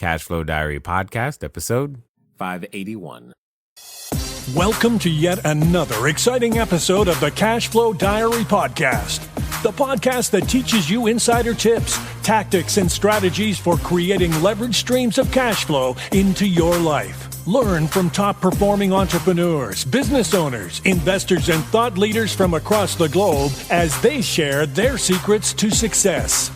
Cashflow Diary Podcast, episode 581. Welcome to yet another exciting episode of the Cashflow Diary Podcast, the podcast that teaches you insider tips, tactics, and strategies for creating leverage streams of cash flow into your life. Learn from top-performing entrepreneurs, business owners, investors, and thought leaders from across the globe as they share their secrets to success.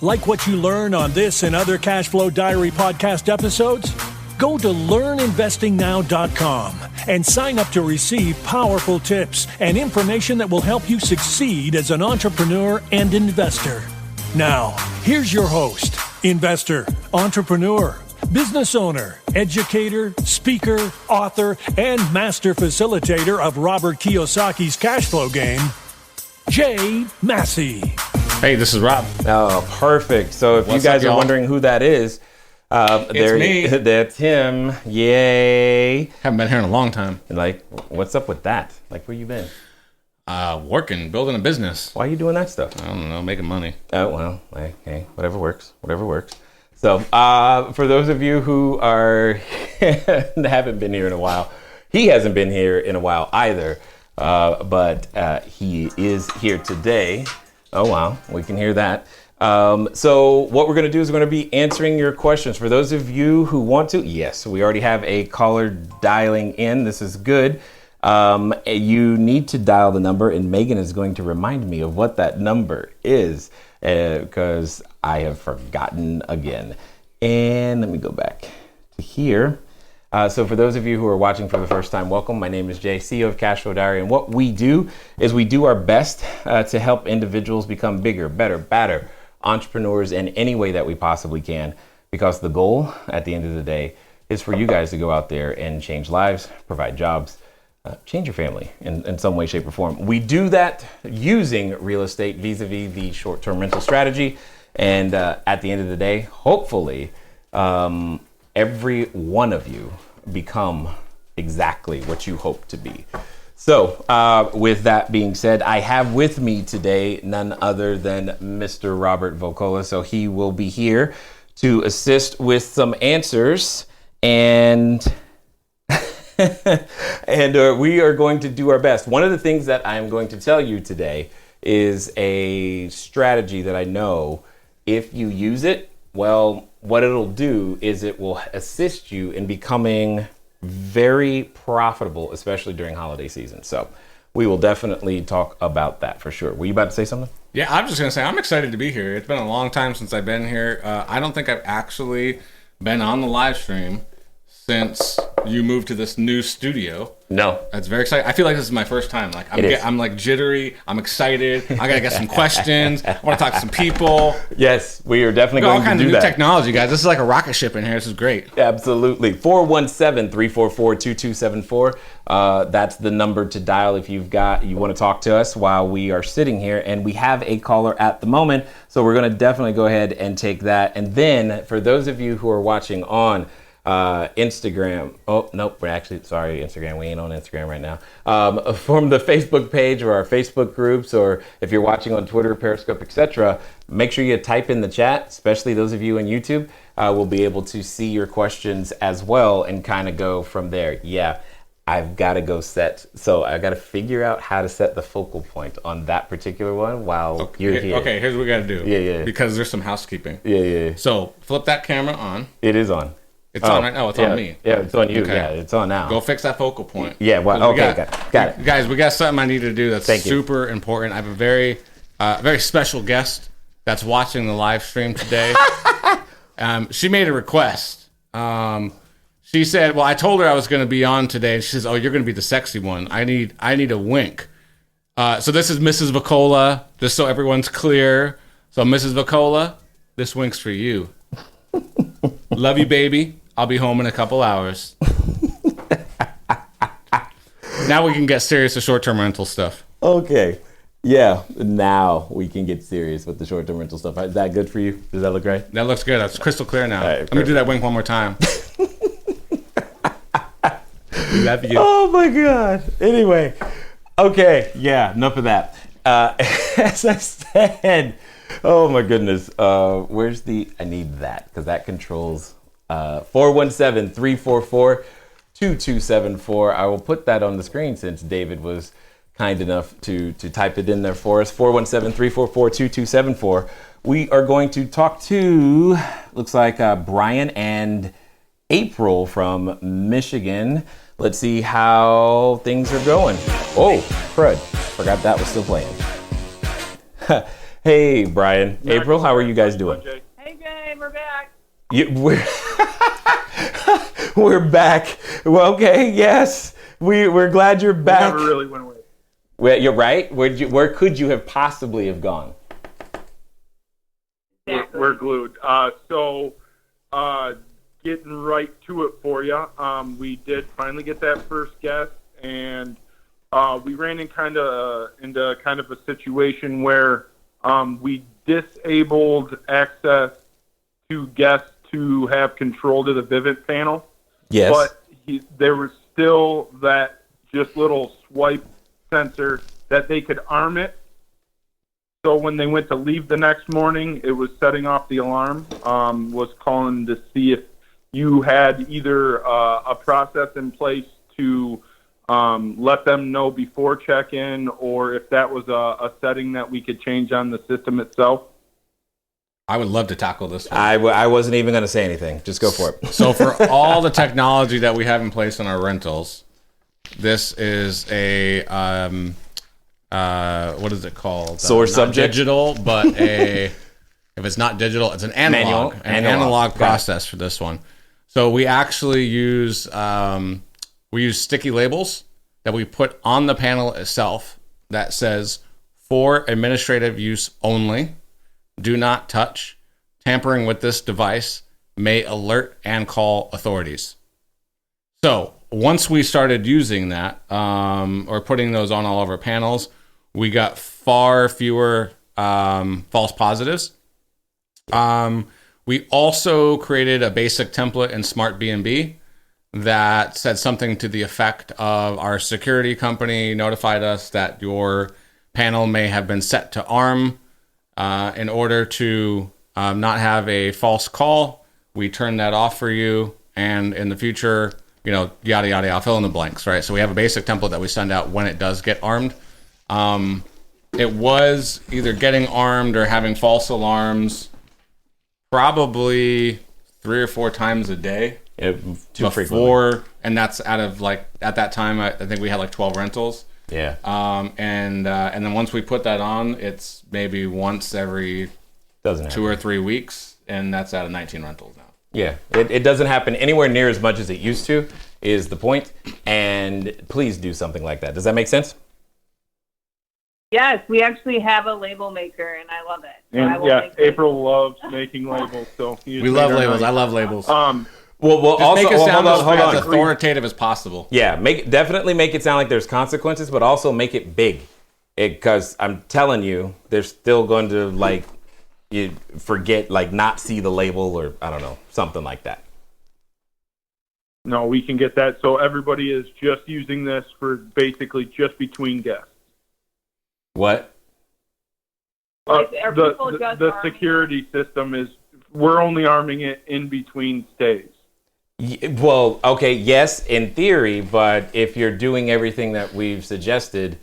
Like what you learn on this and other Cashflow Diary podcast episodes? Go to learninvestingnow.com and sign up to receive powerful tips and information that will help you succeed as an entrepreneur and investor. Now, here's your host, investor, entrepreneur, business owner, educator, speaker, author, and master facilitator of Robert Kiyosaki's cash flow game, Jay Massey. Hey, this is Rob. Oh, perfect. So if you guys are wondering who that is, it's me. That's him. Yay. Haven't been here in a long time. Like, what's up with that? Like, where you been? Working, building a business. Why are you doing that stuff? I don't know, making money. Oh, well, okay. Whatever works. So, for those of you who haven't been here in a while, he hasn't been here in a while either, but he is here today. Oh, wow. We can hear that. So what we're going to do is we're going to be answering your questions. For those of you who want to, yes, we already have a caller dialing in. This is good. You need to dial the number, and Megan is going to remind me of what that number is because I have forgotten again. And let me go back to here. So for those of you who are watching for the first time, welcome. My name is Jay, CEO of Cashflow Diary. And what we do is we do our best to help individuals become bigger, better, badder entrepreneurs in any way that we possibly can. Because the goal at the end of the day is for you guys to go out there and change lives, provide jobs, change your family in some way, shape, or form. We do that using real estate vis-a-vis the short-term rental strategy. And at the end of the day, hopefully, every one of you become exactly what you hope to be. So with that being said, I have with me today none other than Mr. Robert Vocolla. So he will be here to assist with some answers, and we are going to do our best. One of the things that I'm going to tell you today is a strategy that I know if you use it, well, what it'll do is it will assist you in becoming very profitable, especially during holiday season. So we will definitely talk about that for sure. Were you about to say something? Yeah, I'm just going to say I'm excited to be here. It's been a long time since I've been here. I don't think I've actually been on the live stream since you moved to this new studio. No. That's very exciting. I feel like this is my first time. Like I'm like jittery. I'm excited. I gotta get some questions. I want to talk to some people. Yes, we are definitely going to do that. All kinds of new technology, guys. This is like a rocket ship in here. This is great. Absolutely. 417-344-2274. That's the number to dial if you want to talk to us while we are sitting here. And we have a caller at the moment, so we're going to definitely go ahead and take that. And then for those of you who are watching on Instagram. Oh, nope. Instagram. We ain't on Instagram right now. From the Facebook page or our Facebook groups, or if you're watching on Twitter, Periscope, etc., make sure you type in the chat, especially those of you on YouTube. We'll be able to see your questions as well and kind of go from there. Yeah, I've got to go so I got to figure out how to set the focal point on that particular one while you're here. Okay, here's what we got to do. Yeah. Because there's some housekeeping. Yeah. So flip that camera on. It is on. It's on right now. It's on me. Yeah, it's on you. Okay. Yeah, it's on now. Go fix that focal point. Yeah, well, okay, got it. Guys, we got something I need to do that's super important. I have a very special guest that's watching the live stream today. She made a request. She said, well, I told her I was going to be on today, and she says, oh, you're going to be the sexy one. I need a wink. So this is Mrs. Vocolla, just so everyone's clear. So Mrs. Vocolla, this wink's for you. Love you, baby. I'll be home in a couple hours. Now we can get serious with short-term rental stuff. Okay. Yeah, now we can get serious with the short-term rental stuff. Is that good for you? Does that look right? That looks good. That's crystal clear now. Right, let me do that wink one more time. Love you. Oh, my God. Anyway. Okay. Yeah, enough of that. As I said... Oh my goodness. I need that because that controls 417-344-2274. I will put that on the screen since David was kind enough to type it in there for us. 417-344-2274. We are going to talk to, looks like Brian and April from Michigan. Let's see how things are going. Oh, crud. Forgot that was still playing. Hey, Brian. April, how are you guys doing? Hey, Jay, we're back. We're back. Well, okay, yes. We're glad you're back. We never really went away. Well, you're right. Where could you have possibly have gone? We're glued. Getting right to it for you. We did finally get that first guest, and we ran into kind of a situation where we disabled access to guests to have control to the Vivint panel. Yes. But there was still that just little swipe sensor that they could arm it. So when they went to leave the next morning, it was setting off the alarm, was calling to see if you had either a process in place to let them know before check-in, or if that was a setting that we could change on the system itself. I would love to tackle this one. I wasn't even going to say anything. Just go for it. So for all the technology that we have in place in our rentals, this is a what is it called? Source Not subject? digital, but if it's not digital, it's an analog, analog process for this one. So we actually use sticky labels that we put on the panel itself that says for administrative use only. Do not touch. Tampering with this device may alert and call authorities. So once we started using that, or putting those on all of our panels, we got far fewer false positives. We also created a basic template in Smart B&B that said something to the effect of our security company notified us that your panel may have been set to arm. In order to not have a false call, we turn that off for you. And in the future, yada, yada, I'll fill in the blanks, right? So we have a basic template that we send out when it does get armed. It was either getting armed or having false alarms probably 3 or 4 times a day. Too frequently. And that's out of at that time, I think we had 12 rentals. Yeah. And then once we put that on, it's maybe once every 2 or 3 weeks, and that's out of 19 rentals now. Yeah, it doesn't happen anywhere near as much as it used to, is the point. And please do something like that. Does that make sense? Yes, we actually have a label maker, and I love it. So And April loves making labels, so we love labels. I love labels. Well, Just also make it sound hold on. as authoritative as possible. Yeah, definitely make it sound like there's consequences, but also make it big. Because I'm telling you, they're still going to you forget, not see the label, or I don't know, something like that. No, we can get that. So everybody is just using this for basically just between guests. What? The security system is, we're only arming it in between stays. Well, okay, yes, in theory, but if you're doing everything that we've suggested,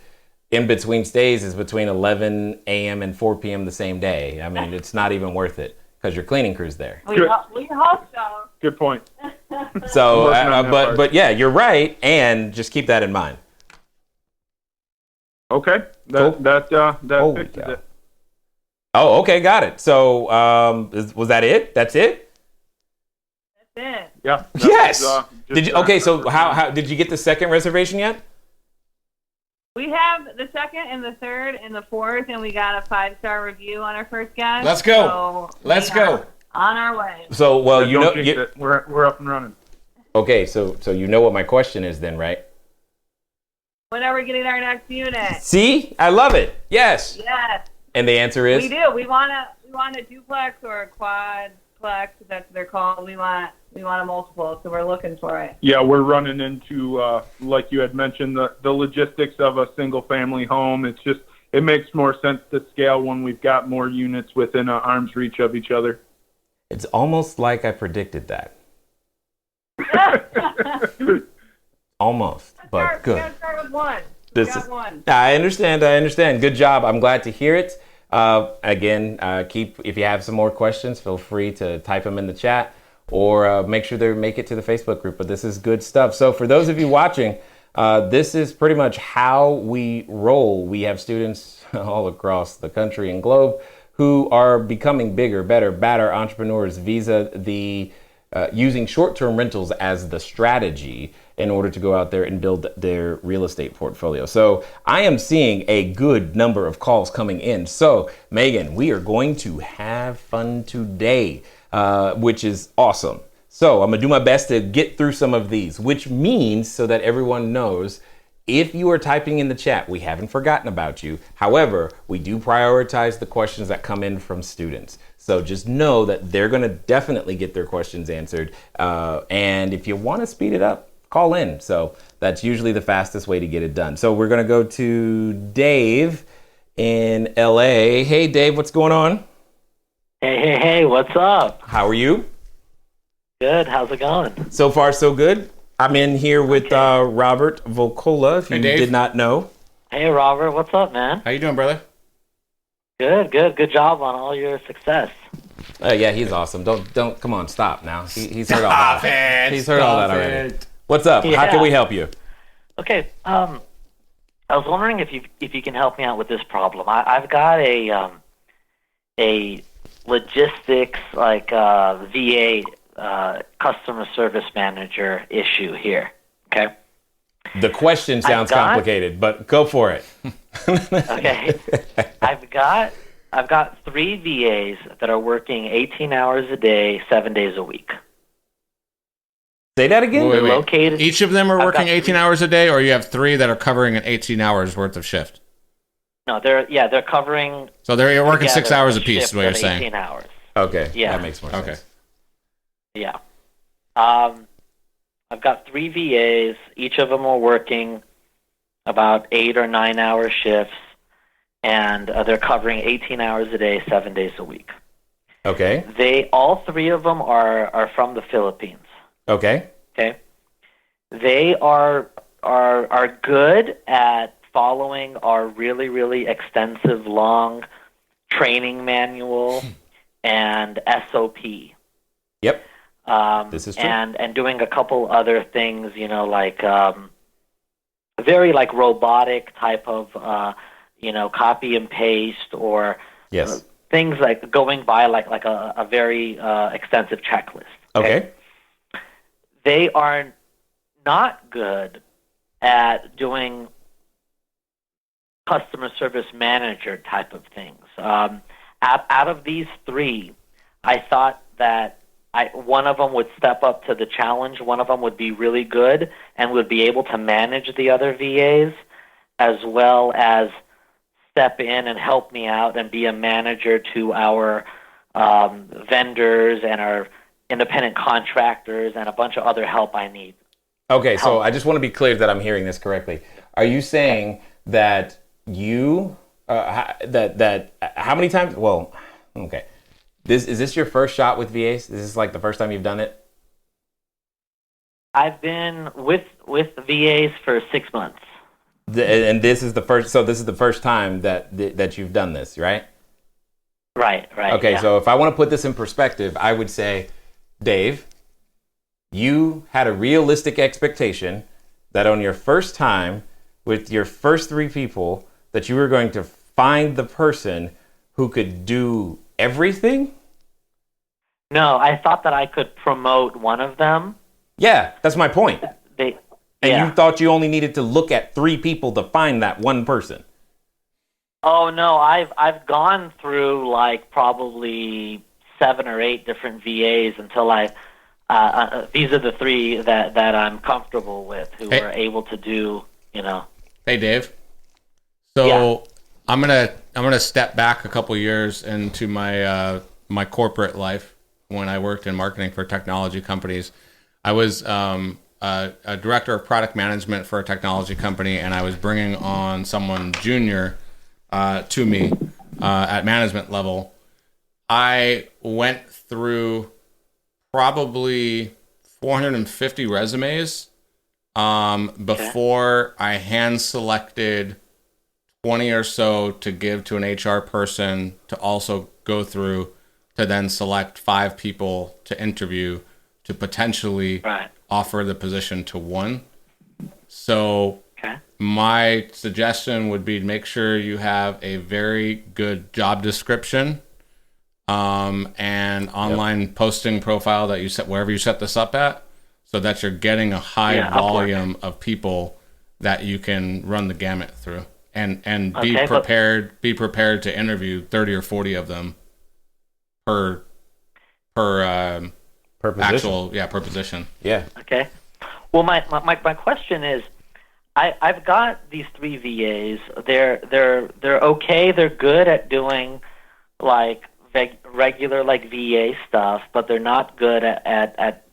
in between stays is between 11 a.m. and 4 p.m. the same day. I mean, it's not even worth it because your cleaning crew's there. We hope so. Good point. So, but yeah, you're right, and just keep that in mind. Okay, that fixes it. Oh, okay, got it. So, was that it? That's it? That's it. Yeah. Yes. Did you? Okay, so how did you get the second reservation yet? We have the second and the third and the fourth, and we got a 5-star review on our first guest. Let's go. So Let's go. On our way. So, well, we're up and running. Okay, so you know what my question is then, right? When are we getting our next unit? See, I love it. Yes. Yes. And the answer is? We do. We want a duplex or a quadplex. That's what they're called. We want a multiple, so we're looking for it. Yeah, we're running into, like you had mentioned, the logistics of a single-family home. It's just, it makes more sense to scale when we've got more units within arm's reach of each other. It's almost like I predicted that. Almost, but good. You gotta start with one. One. I understand. Good job. I'm glad to hear it. Again, if you have some more questions, feel free to type them in the chat or make sure they make it to the Facebook group. But this is good stuff. So for those of you watching, this is pretty much how we roll. We have students all across the country and globe who are becoming bigger, better, badder entrepreneurs via the using short-term rentals as the strategy in order to go out there and build their real estate portfolio. So I am seeing a good number of calls coming in. So Megan, we are going to have fun today, which is awesome. So I'm gonna do my best to get through some of these, which means so that everyone knows, if you are typing in the chat, we haven't forgotten about you. However, we do prioritize the questions that come in from students. So just know that they're gonna definitely get their questions answered. And if you wanna speed it up, call in. So that's usually the fastest way to get it done. So we're gonna go to Dave in LA. Hey Dave, what's going on? Hey, what's up? How are you? Good, how's it going? So far, so good. I'm in here with Robert Vocolla, if you did not know. Hey Robert, what's up, man? How you doing, brother? Good job on all your success. Yeah, he's awesome. Don't come on, stop now. He's heard all that. He's heard all that already. What's up? Yeah. How can we help you? Okay, I was wondering if you can help me out with this problem. I've got a logistics VA customer service manager issue here. Okay. The question sounds complicated, but go for it. Okay. I've got 3 VAs that are working 18 hours a day, 7 days a week. Say that again? Wait. Located. Each of them are working 18 hours a day, or you have 3 that are covering an 18 hours worth of shift? No, they're covering. So they're working 6 hours apiece, is what you're saying. 18 hours. Okay. Yeah. That makes more sense. Okay. Yeah. I've got 3 VAs. Each of them are working about 8 or 9 hour shifts, and they're covering 18 hours a day, 7 days a week. Okay. All 3 of them are from the Philippines. Okay. Okay. They are good at following our really, really extensive, long training manual and SOP. Yep. This is true. And doing a couple other things, like very like robotic type of copy and paste, or yes, things like going by like a very extensive checklist. Okay. They are not good at doing customer service manager type of things. Out of these 3, I thought that one of them would step up to the challenge. One of them would be really good and would be able to manage the other VAs, as well as step in and help me out and be a manager to our vendors and our independent contractors and a bunch of other help I need. Okay, so I just want to be clear that I'm hearing this correctly. Are you saying that you that how many times? Well, okay. Is this your first shot with VAs? Is this like the first time you've done it? I've been with VAs for 6 months. And this is the first. So this is the first time that you've done this, right? Right. Okay, yeah. so if I want to put this in perspective, I would say, Dave, you had a realistic expectation that on your first time with your first 3 people that you were going to find the person who could do everything? No, I thought that I could promote one of them. Yeah, that's my point. You thought you only needed to look at 3 people to find that one person. Oh no, I've gone through like probably 7 or 8 different VAs until these are the 3 that I'm comfortable with, who are able to do, Hey Dave. So I'm gonna step back a couple years into my my corporate life when I worked in marketing for technology companies. I was a director of product management for a technology company, and I was bringing on someone junior to me at management level. I went through probably 450 resumes before I hand selected 20 or so to give to an HR person to also go through, to then select 5 people to interview to potentially offer the position to one. So my suggestion would be to make sure you have a very good job description and online posting profile that you set wherever you set this up at, so that you're getting a high volume of people that you can run the gamut through, and be prepared to interview 30 or 40 of them per position. Per position. Yeah. Okay. Well, my question is, I've got these 3 VAs. They're okay. They're good at doing like regular like VA stuff, but they're not good at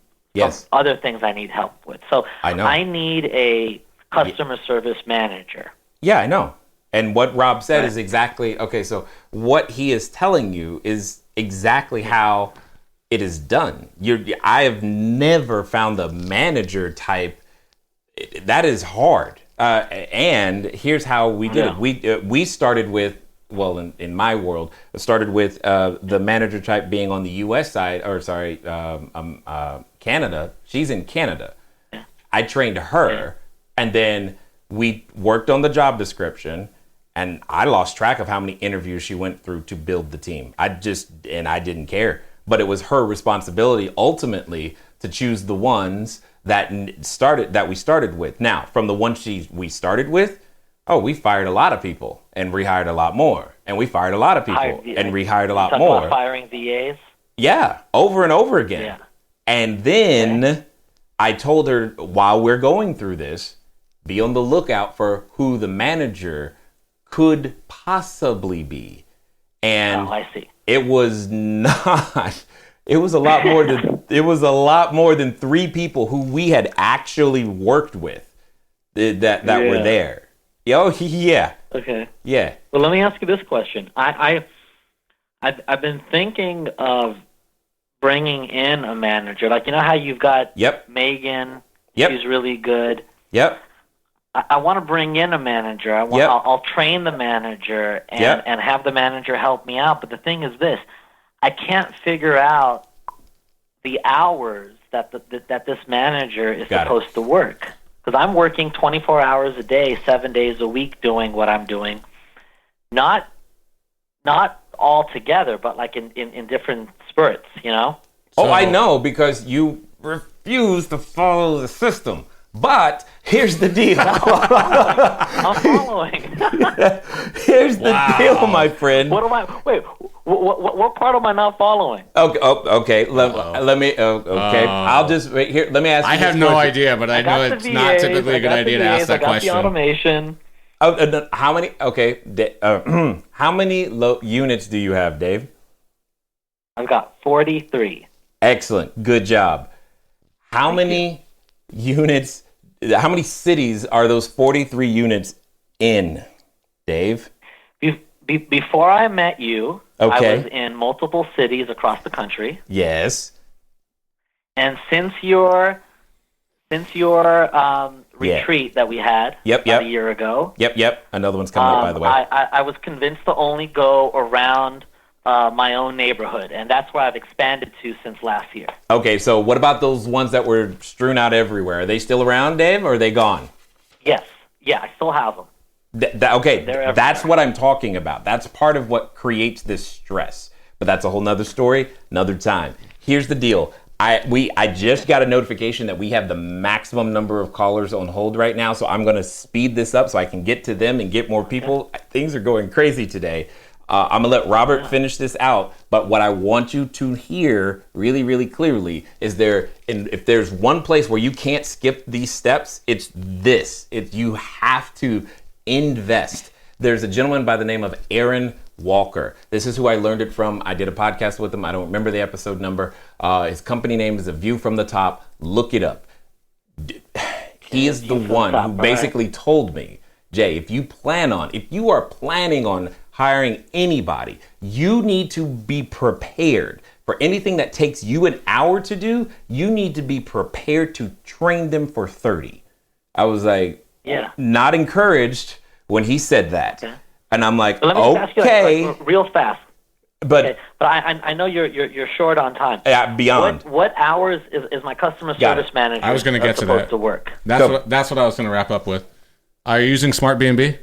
other things I need help with. So I need a customer service manager. Yeah, I know. And what Rob said is exactly, okay, so what he is telling you is exactly how it is done. I have never found the manager type. That is hard. And here's how we did it. We started with, well, in my world, it started with the manager type being on the U.S. side, or sorry, Canada. She's in Canada. I trained her, and then we worked on the job description, and I lost track of how many interviews she went through to build the team. I didn't care. But it was her responsibility ultimately to choose the ones that we started with. Now, from the ones we started with, we fired a lot of people and rehired a lot more. And we fired a lot of people and rehired a lot more. About firing VAs? Yeah, over and over again. Yeah. And then I told her, while we're going through this, be on the lookout for who the manager could possibly be. And I see. It was not. It was a lot more than. It was a lot more than 3 people who we had actually worked with that were there. Oh yeah. Okay. Yeah. Well, let me ask you this question. I've been thinking of bringing in a manager. Like, you know how you've got Megan. She's really good. Yep. I want to bring in a manager. I'll train the manager and have the manager help me out. But the thing is this: I can't figure out the hours that this manager is supposed to work, because I'm working 24 hours a day, 7 days a week, doing what I'm doing. Not all together, but like in different spurts, you know. So, I know, because you refuse to follow the system. But here's the deal. I'm following. Here's the deal, my friend. What am I? Wait, what part am I not following? Okay. Let me. Okay. I'll just wait here. Let me ask you. I have no idea, but I know it's not typically a good idea to ask that question. I got the automation. How many? Okay. How many units do you have, Dave? I've got 43. Excellent. Good job. How many units? How many cities are those 43 units in, Dave? Before I met you, I was in multiple cities across the country. Yes. And since your retreat that we had a year ago. Yep. Another one's coming up, by the way. I was convinced to only go around my own neighborhood, and that's where I've expanded to since last year. Okay, so what about those ones that were strewn out everywhere? Are they still around, Dave, or are they gone? Yes. Yeah, I still have them. That's what I'm talking about. That's part of what creates this stress. But that's a whole nother story, another time. Here's the deal. I just got a notification that we have the maximum number of callers on hold right now, so I'm going to speed this up so I can get to them and get more people. Things are going crazy today. I'm going to let Robert finish this out, but what I want you to hear really, really clearly is if there's one place where you can't skip these steps, it's this. You have to invest. There's a gentleman by the name of Aaron Walker. This is who I learned it from. I did a podcast with him. I don't remember the episode number. His company name is A View from the Top. Look it up. He is the one who basically told me, Jay, if you are planning on hiring anybody, you need to be prepared For anything that takes you an hour to do, you need to be prepared to train them for 30. I was like, not encouraged when he said that. Okay. And I'm like, let me ask you, like, real fast. But okay. But I know you're short on time. Beyond. What hours is my customer service manager I was going to get to that. To work? That's what I was going to wrap up with. Are you using Smart B&B?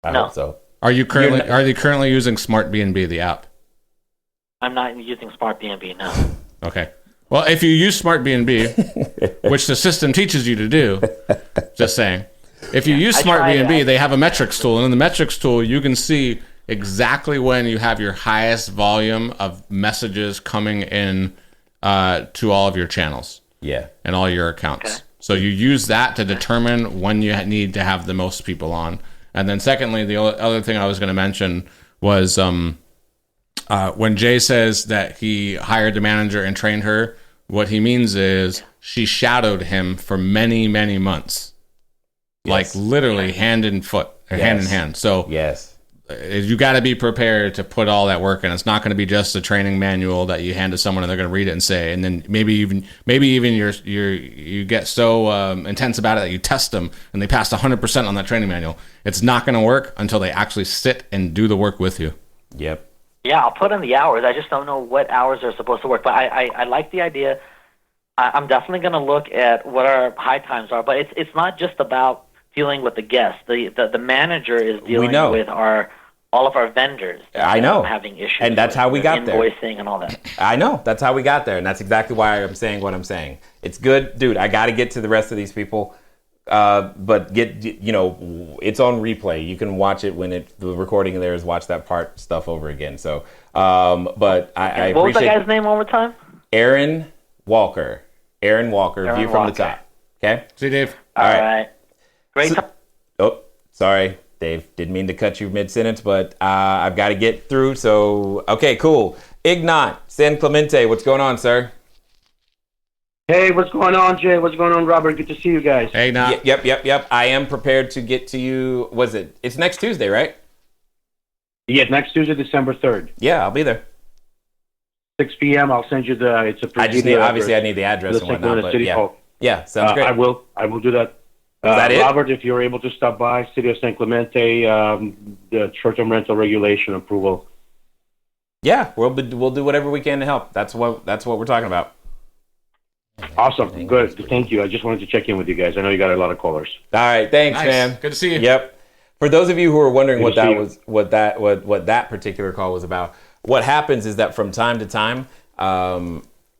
I hope so. Are you currently using Smart B&B, the app? I'm not using Smart B&B, no. Okay. Well, if you use Smart B&B, which the system teaches you to do, just saying. If you use Smart B&B, they have a metrics tool, and in the metrics tool, you can see exactly when you have your highest volume of messages coming in to all of your channels. Yeah. And all your accounts. Okay. So you use that to determine when you need to have the most people on. And then secondly, the other thing I was going to mention was when Jay says that he hired the manager and trained her, what he means is she shadowed him for many, many months. Yes. Like literally hand in hand. So you got to be prepared to put all that work in. It's not going to be just a training manual that you hand to someone and they're going to read it and say, and then maybe even you get so intense about it that you test them and they passed 100% on that training manual. It's not going to work until they actually sit and do the work with you. Yep. Yeah, I'll put in the hours. I just don't know what hours are supposed to work. But I like the idea. I'm definitely going to look at what our high times are. But it's not just about dealing with the guests. The manager is dealing with all of our vendors. I know. Having issues. And that's how we got there. Invoicing and all that. I know. That's how we got there. And that's exactly why I'm saying what I'm saying. It's good. Dude, I got to get to the rest of these people. But it's on replay. You can watch it when the recording there is watch that part stuff over again. So, but I what was appreciate. that guy's name one more time? Aaron Walker, view from the top. Okay. See you, Dave. All right. Great. Sorry, Dave. Didn't mean to cut you mid-sentence, but I've got to get through. So, okay, cool. Ignat San Clemente, what's going on, sir? Hey, what's going on, Jay? What's going on, Robert? Good to see you guys. Hey, Ignat. Yep. I am prepared to get to you. It's next Tuesday, right? Yeah, next Tuesday, December 3rd. Yeah, I'll be there. 6 p.m. I'll send you it's a pretty obviously I need the address and whatnot, but yeah. Hall. Yeah, sounds great. I will do that. Is that it? Robert, if you're able to stop by, City of San Clemente, the short-term rental regulation approval. Yeah, we'll do whatever we can to help. That's what we're talking about. Awesome. Good. Thank you. I just wanted to check in with you guys. I know you got a lot of callers. All right. Thanks, man. Good to see you. Yep. For those of you who are wondering what that particular call was about, what happens is that from time to time,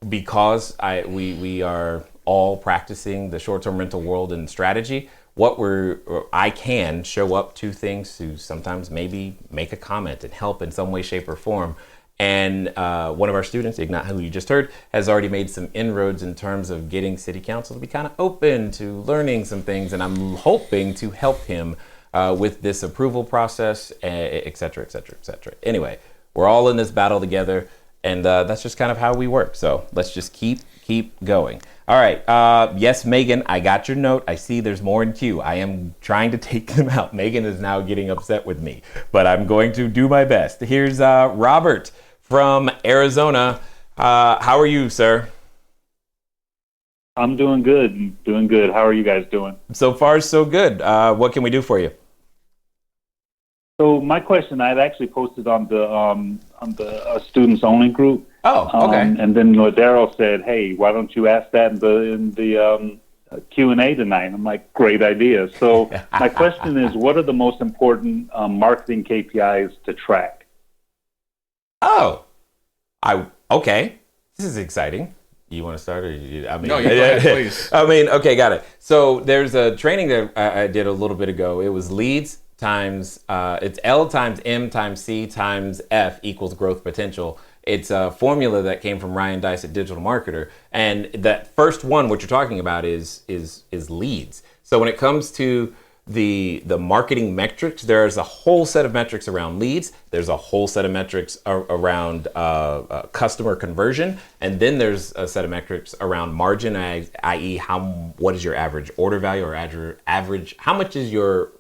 because we are all practicing the short-term rental world and strategy, I can show up to things to sometimes maybe make a comment and help in some way, shape, or form. And one of our students, Ignat, who you just heard, has already made some inroads in terms of getting city council to be kind of open to learning some things. And I'm hoping to help him with this approval process, et cetera, et cetera, et cetera. Anyway, we're all in this battle together. And that's just kind of how we work. So let's just keep going. All right. Yes, Megan, I got your note. I see there's more in queue. I am trying to take them out. Megan is now getting upset with me, but I'm going to do my best. Here's Robert from Arizona. How are you, sir? I'm doing good. How are you guys doing? So far, so good. What can we do for you? So my question, I've actually posted on the students only group. Oh, okay. And then Daryl said, "Hey, why don't you ask that in the Q&A tonight?" I'm like, "Great idea." So my question is, what are the most important marketing KPIs to track? Oh, okay. This is exciting. You want to start, or no? You go ahead, please. Okay, got it. So there's a training that I did a little bit ago. It was leads times it's L times M times C times F equals growth potential. It's a formula that came from Ryan Dice at Digital Marketer, and that first one, what you're talking about, is leads. So when it comes to the marketing metrics, there's a whole set of metrics around leads. There's a whole set of metrics around customer conversion, and then there's a set of metrics around margin, i.e., what is your average order value, or average how much is your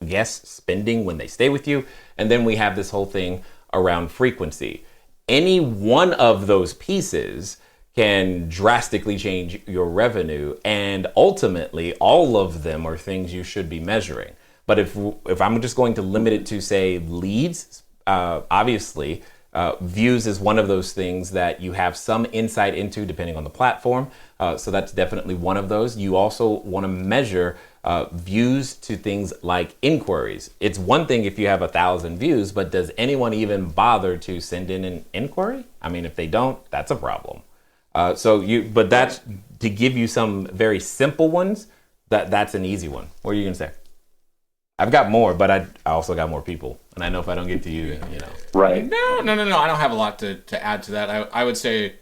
guest spending when they stay with you, and then we have this whole thing around frequency. any one of those pieces can drastically change your revenue, and ultimately all of them are things you should be measuring. But if I'm just going to limit it to, say, leads, obviously views is one of those things that you have some insight into depending on the platform. So that's definitely one of those. You also want to measure views to things like inquiries. It's one thing if you have 1,000 views, but does anyone even bother to send in an inquiry? I mean, if they don't, that's a problem. But that's to give you some very simple ones. That's an easy one. What are you gonna say? I've got more, but I also got more people, and I know if I don't get to you, you know. Right. No. I don't have a lot to add to that. I would say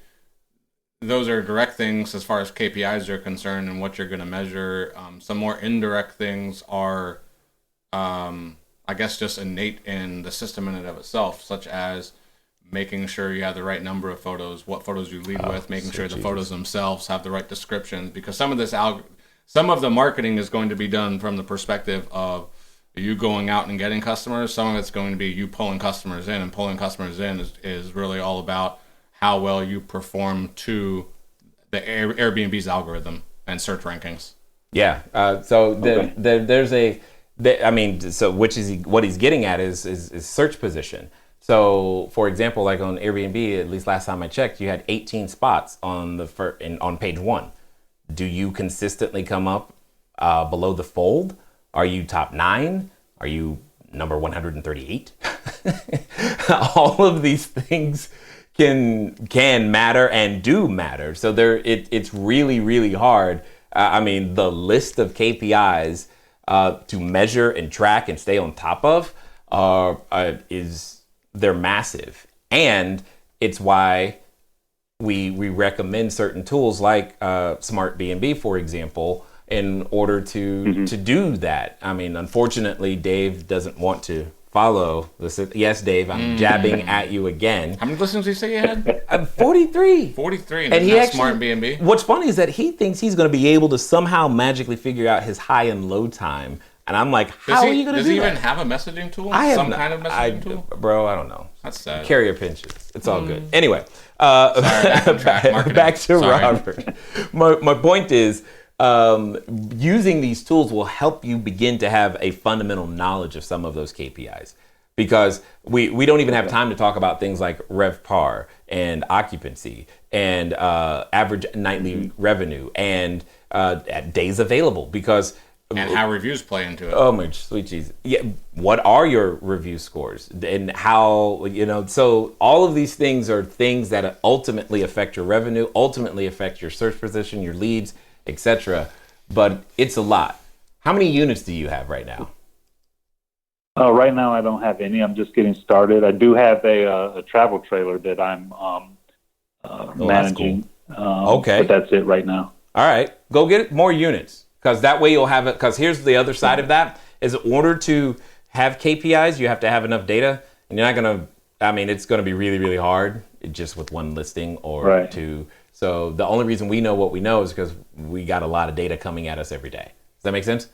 those are direct things as far as KPIs are concerned and what you're going to measure. Some more indirect things are, I guess, just innate in the system in and of itself, such as making sure you have the right number of photos, what photos you lead with, making sure the photos themselves have the right description, because some of the marketing is going to be done from the perspective of you going out and getting customers. Some of it's going to be you pulling customers in, and pulling customers in is really all about how well you perform to the Airbnb's algorithm and search rankings. Yeah. What he's getting at is search position. So, for example, like on Airbnb, at least last time I checked, you had 18 spots on page 1. Do you consistently come up below the fold? Are you top 9? Are you number 138? All of these things can matter and do matter. So it's really, really hard. The list of KPIs to measure and track and stay on top of they're massive, and it's why we recommend certain tools like Smart B&B, for example, in order to do that. I mean, unfortunately, Dave doesn't want to follow this. Yes, Dave, I'm jabbing at you again. How many listens did you say you had? 43. 43, and he actually, Smart B&B. What's funny is that he thinks he's going to be able to somehow magically figure out his high and low time. And I'm like, how are you going to do that? Does he even have a messaging tool? Some kind of messaging tool? Bro, I don't know. That's sad. Carrier pinches. It's all good. Anyway, Sorry, back to Robert. My point is, using these tools will help you begin to have a fundamental knowledge of some of those KPIs. Because we don't even have time to talk about things like RevPAR and occupancy and average nightly revenue and days available, because... And how reviews play into it. Oh my sweet Jesus. Yeah. What are your review scores? And how, so all of these things are things that ultimately affect your revenue, ultimately affect your search position, your leads, etc. But it's a lot. How many units do you have right now? Right now, I don't have any. I'm just getting started. I do have a travel trailer that I'm managing. Cool. Okay. But that's it right now. All right. Go get more units. Because that way you'll have it. Because here's the other side of that is, in order to have KPIs, you have to have enough data. And you're not going to, it's going to be really, really hard just with one listing or two. So the only reason we know what we know is because we got a lot of data coming at us every day. Does that make sense?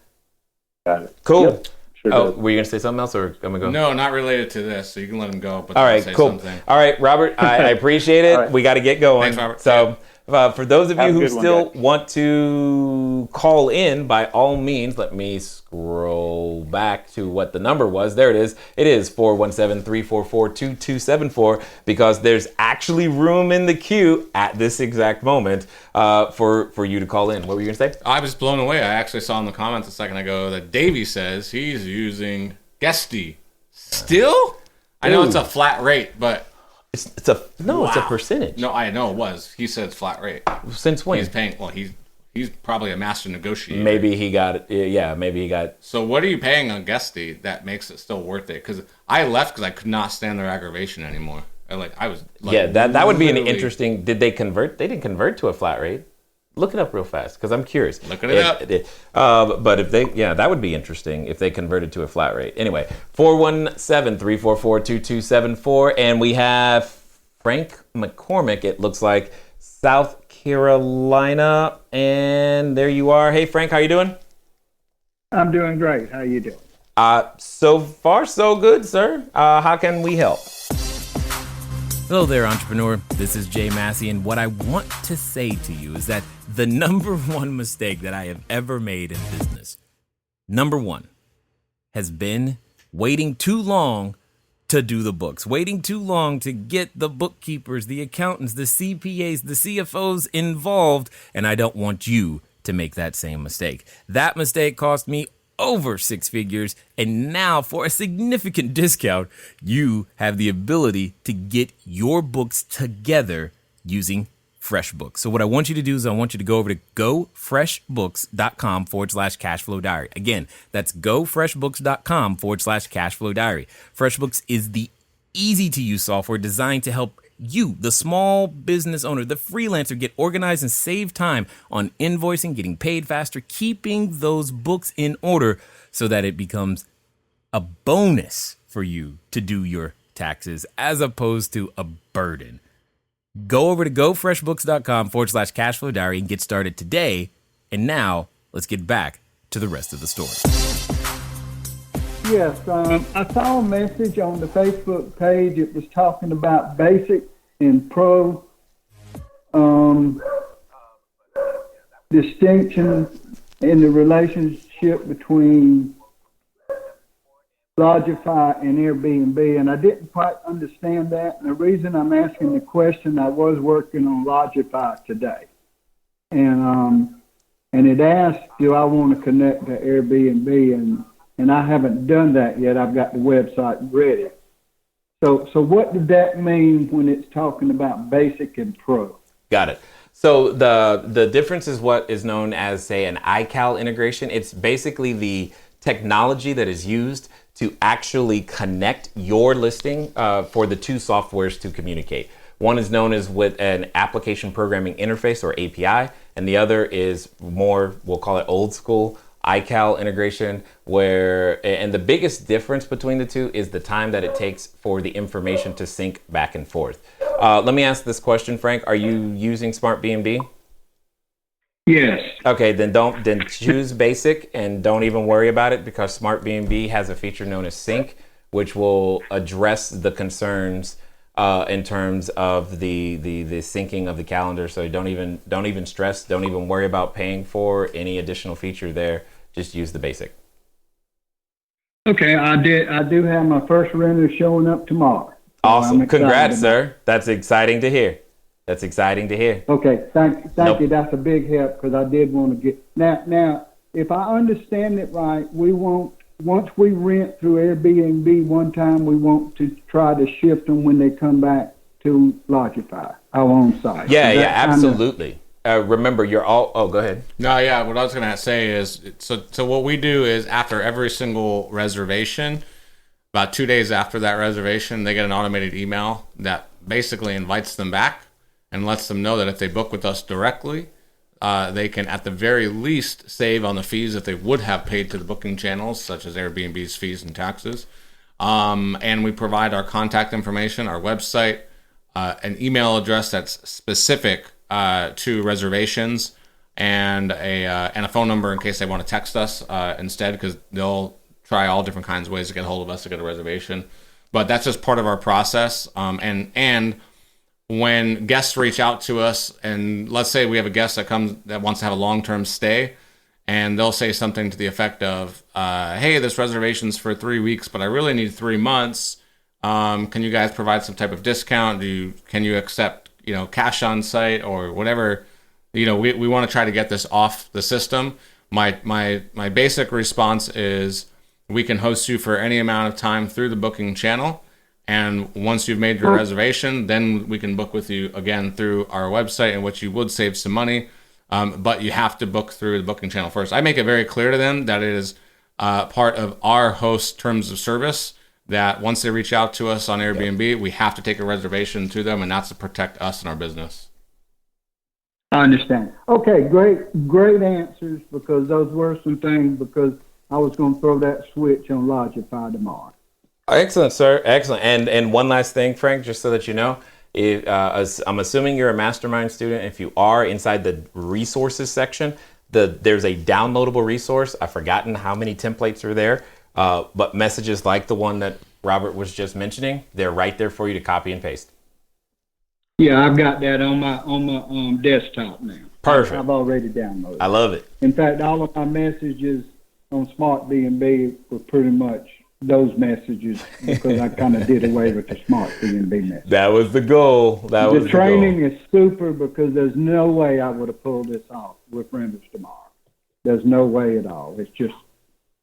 Got it. Cool. Yep, sure does. Were you going to say something else, or am I going? No, not related to this. So you can let him go. But all right, say cool. Something. All right, Robert, I appreciate it. Right. We got to get going. Thanks, Robert. So for those of you who still guys. want to call in, by all means, let me scroll back to what the number was. There it is. It is 417-344-2274, because there's actually room in the queue at this exact moment for you to call in. What were you going to say? I was blown away. I actually saw in the comments a second ago that Davey says he's using Guesty. Still? I know it's a flat rate, but... It's a percentage. No, I know it was. He said it's flat rate. Since when? He's paying. Well, he's probably a master negotiator. Maybe he got it. Yeah, maybe he got. So what are you paying on Guesty that makes it still worth it? Because I left because I could not stand their aggravation anymore. I was. That would be an interesting. Did they convert? They didn't convert to a flat rate. Look it up real fast, because I'm curious. Looking it up. But if they, that would be interesting if they converted to a flat rate. Anyway, 417-344-2274. And we have Frank McCormick, it looks like, South Carolina. And there you are. Hey, Frank, how you doing? I'm doing great. How you doing? So far, so good, sir. How can we help? Hello there, entrepreneur. This is Jay Massey, and what I want to say to you is that the number one mistake that I have ever made in business, number one, has been waiting too long to do the books, waiting too long to get the bookkeepers, the accountants, the CPAs, the CFOs involved, and I don't want you to make that same mistake. That mistake cost me over 6 figures, and now for a significant discount, you have the ability to get your books together using FreshBooks. So what I want you to do is I want you to go over to gofreshbooks.com/cashflow diary. Again, that's gofreshbooks.com/cashflow diary. FreshBooks is the easy to use software designed to help you, the small business owner, the freelancer, get organized and save time on invoicing, getting paid faster, keeping those books in order so that it becomes a bonus for you to do your taxes as opposed to a burden. Go over to gofreshbooks.com/cashflow diary and get started today. And now let's get back to the rest of the story. Yes, I saw a message on the Facebook page. It was talking about basic and pro distinction in the relationship between Lodgify and Airbnb, and I didn't quite understand that. And the reason I'm asking the question, I was working on Lodgify today, and it asked, do I want to connect to Airbnb, and I haven't done that yet. I've got the website ready. So what did that mean when it's talking about basic and pro? Got it. So the difference is what is known as, say, an iCal integration. It's basically the technology that is used to actually connect your listing for the two softwares to communicate. One is known as with an application programming interface, or API, and the other is more, we'll call it old school iCal integration, and the biggest difference between the two is the time that it takes for the information to sync back and forth. Let me ask this question, Frank. Are you using Smart B&B? Yes. Okay, then choose basic and don't even worry about it, because Smart B&B has a feature known as Sync, which will address the concerns in terms of the syncing of the calendar. So don't even stress. Don't even worry about paying for any additional feature there. Just use the basic. Okay, I do have my first renter showing up tomorrow. Awesome. Congrats, sir. That's exciting to hear. Okay, thank you. That's a big help, because I did want to get now. If I understand it right, once we rent through Airbnb one time, we want to try to shift them when they come back to Lodgify, our own site. Yeah, absolutely. Remember, you're all. Oh, go ahead. No, yeah. What I was gonna say is, so what we do is, after every single reservation, about 2 days after that reservation, they get an automated email that basically invites them back and lets them know that if they book with us directly, they can at the very least save on the fees that they would have paid to the booking channels, such as Airbnb's fees and taxes. And we provide our contact information, our website, an email address that's specific to reservations, and a phone number in case they want to text us instead, because they'll try all different kinds of ways to get a hold of us to get a reservation. But that's just part of our process. And when guests reach out to us, and let's say we have a guest that wants to have a long-term stay, and they'll say something to the effect of, hey, this reservation's for 3 weeks, but I really need 3 months. Can you guys provide some type of discount? Can you accept, cash on site or whatever? We want to try to get this off the system. My basic response is, we can host you for any amount of time through the booking channel. And once you've made your reservation, then we can book with you again through our website, in which you would save some money. But you have to book through the booking channel first. I make it very clear to them that it is part of our host terms of service, that once they reach out to us on Airbnb, we have to take a reservation to them, and that's to protect us and our business. I understand. Okay, great answers, because those were some things, because I was going to throw that switch on Lodgify tomorrow. Excellent, sir. Excellent. And one last thing, Frank, just so that you know, I'm assuming you're a mastermind student. If you are, inside the resources section, there's a downloadable resource. I've forgotten how many templates are there, but messages like the one that Robert was just mentioning, they're right there for you to copy and paste. Yeah, I've got that on my desktop now. Perfect. I've already downloaded. I love it. In fact, all of my messages on Smart B&B were pretty much those messages because I kind of did away with the Smart B&B message. That was the goal. The training is super because there's no way I would have pulled this off with renters tomorrow. There's no way at all. It's just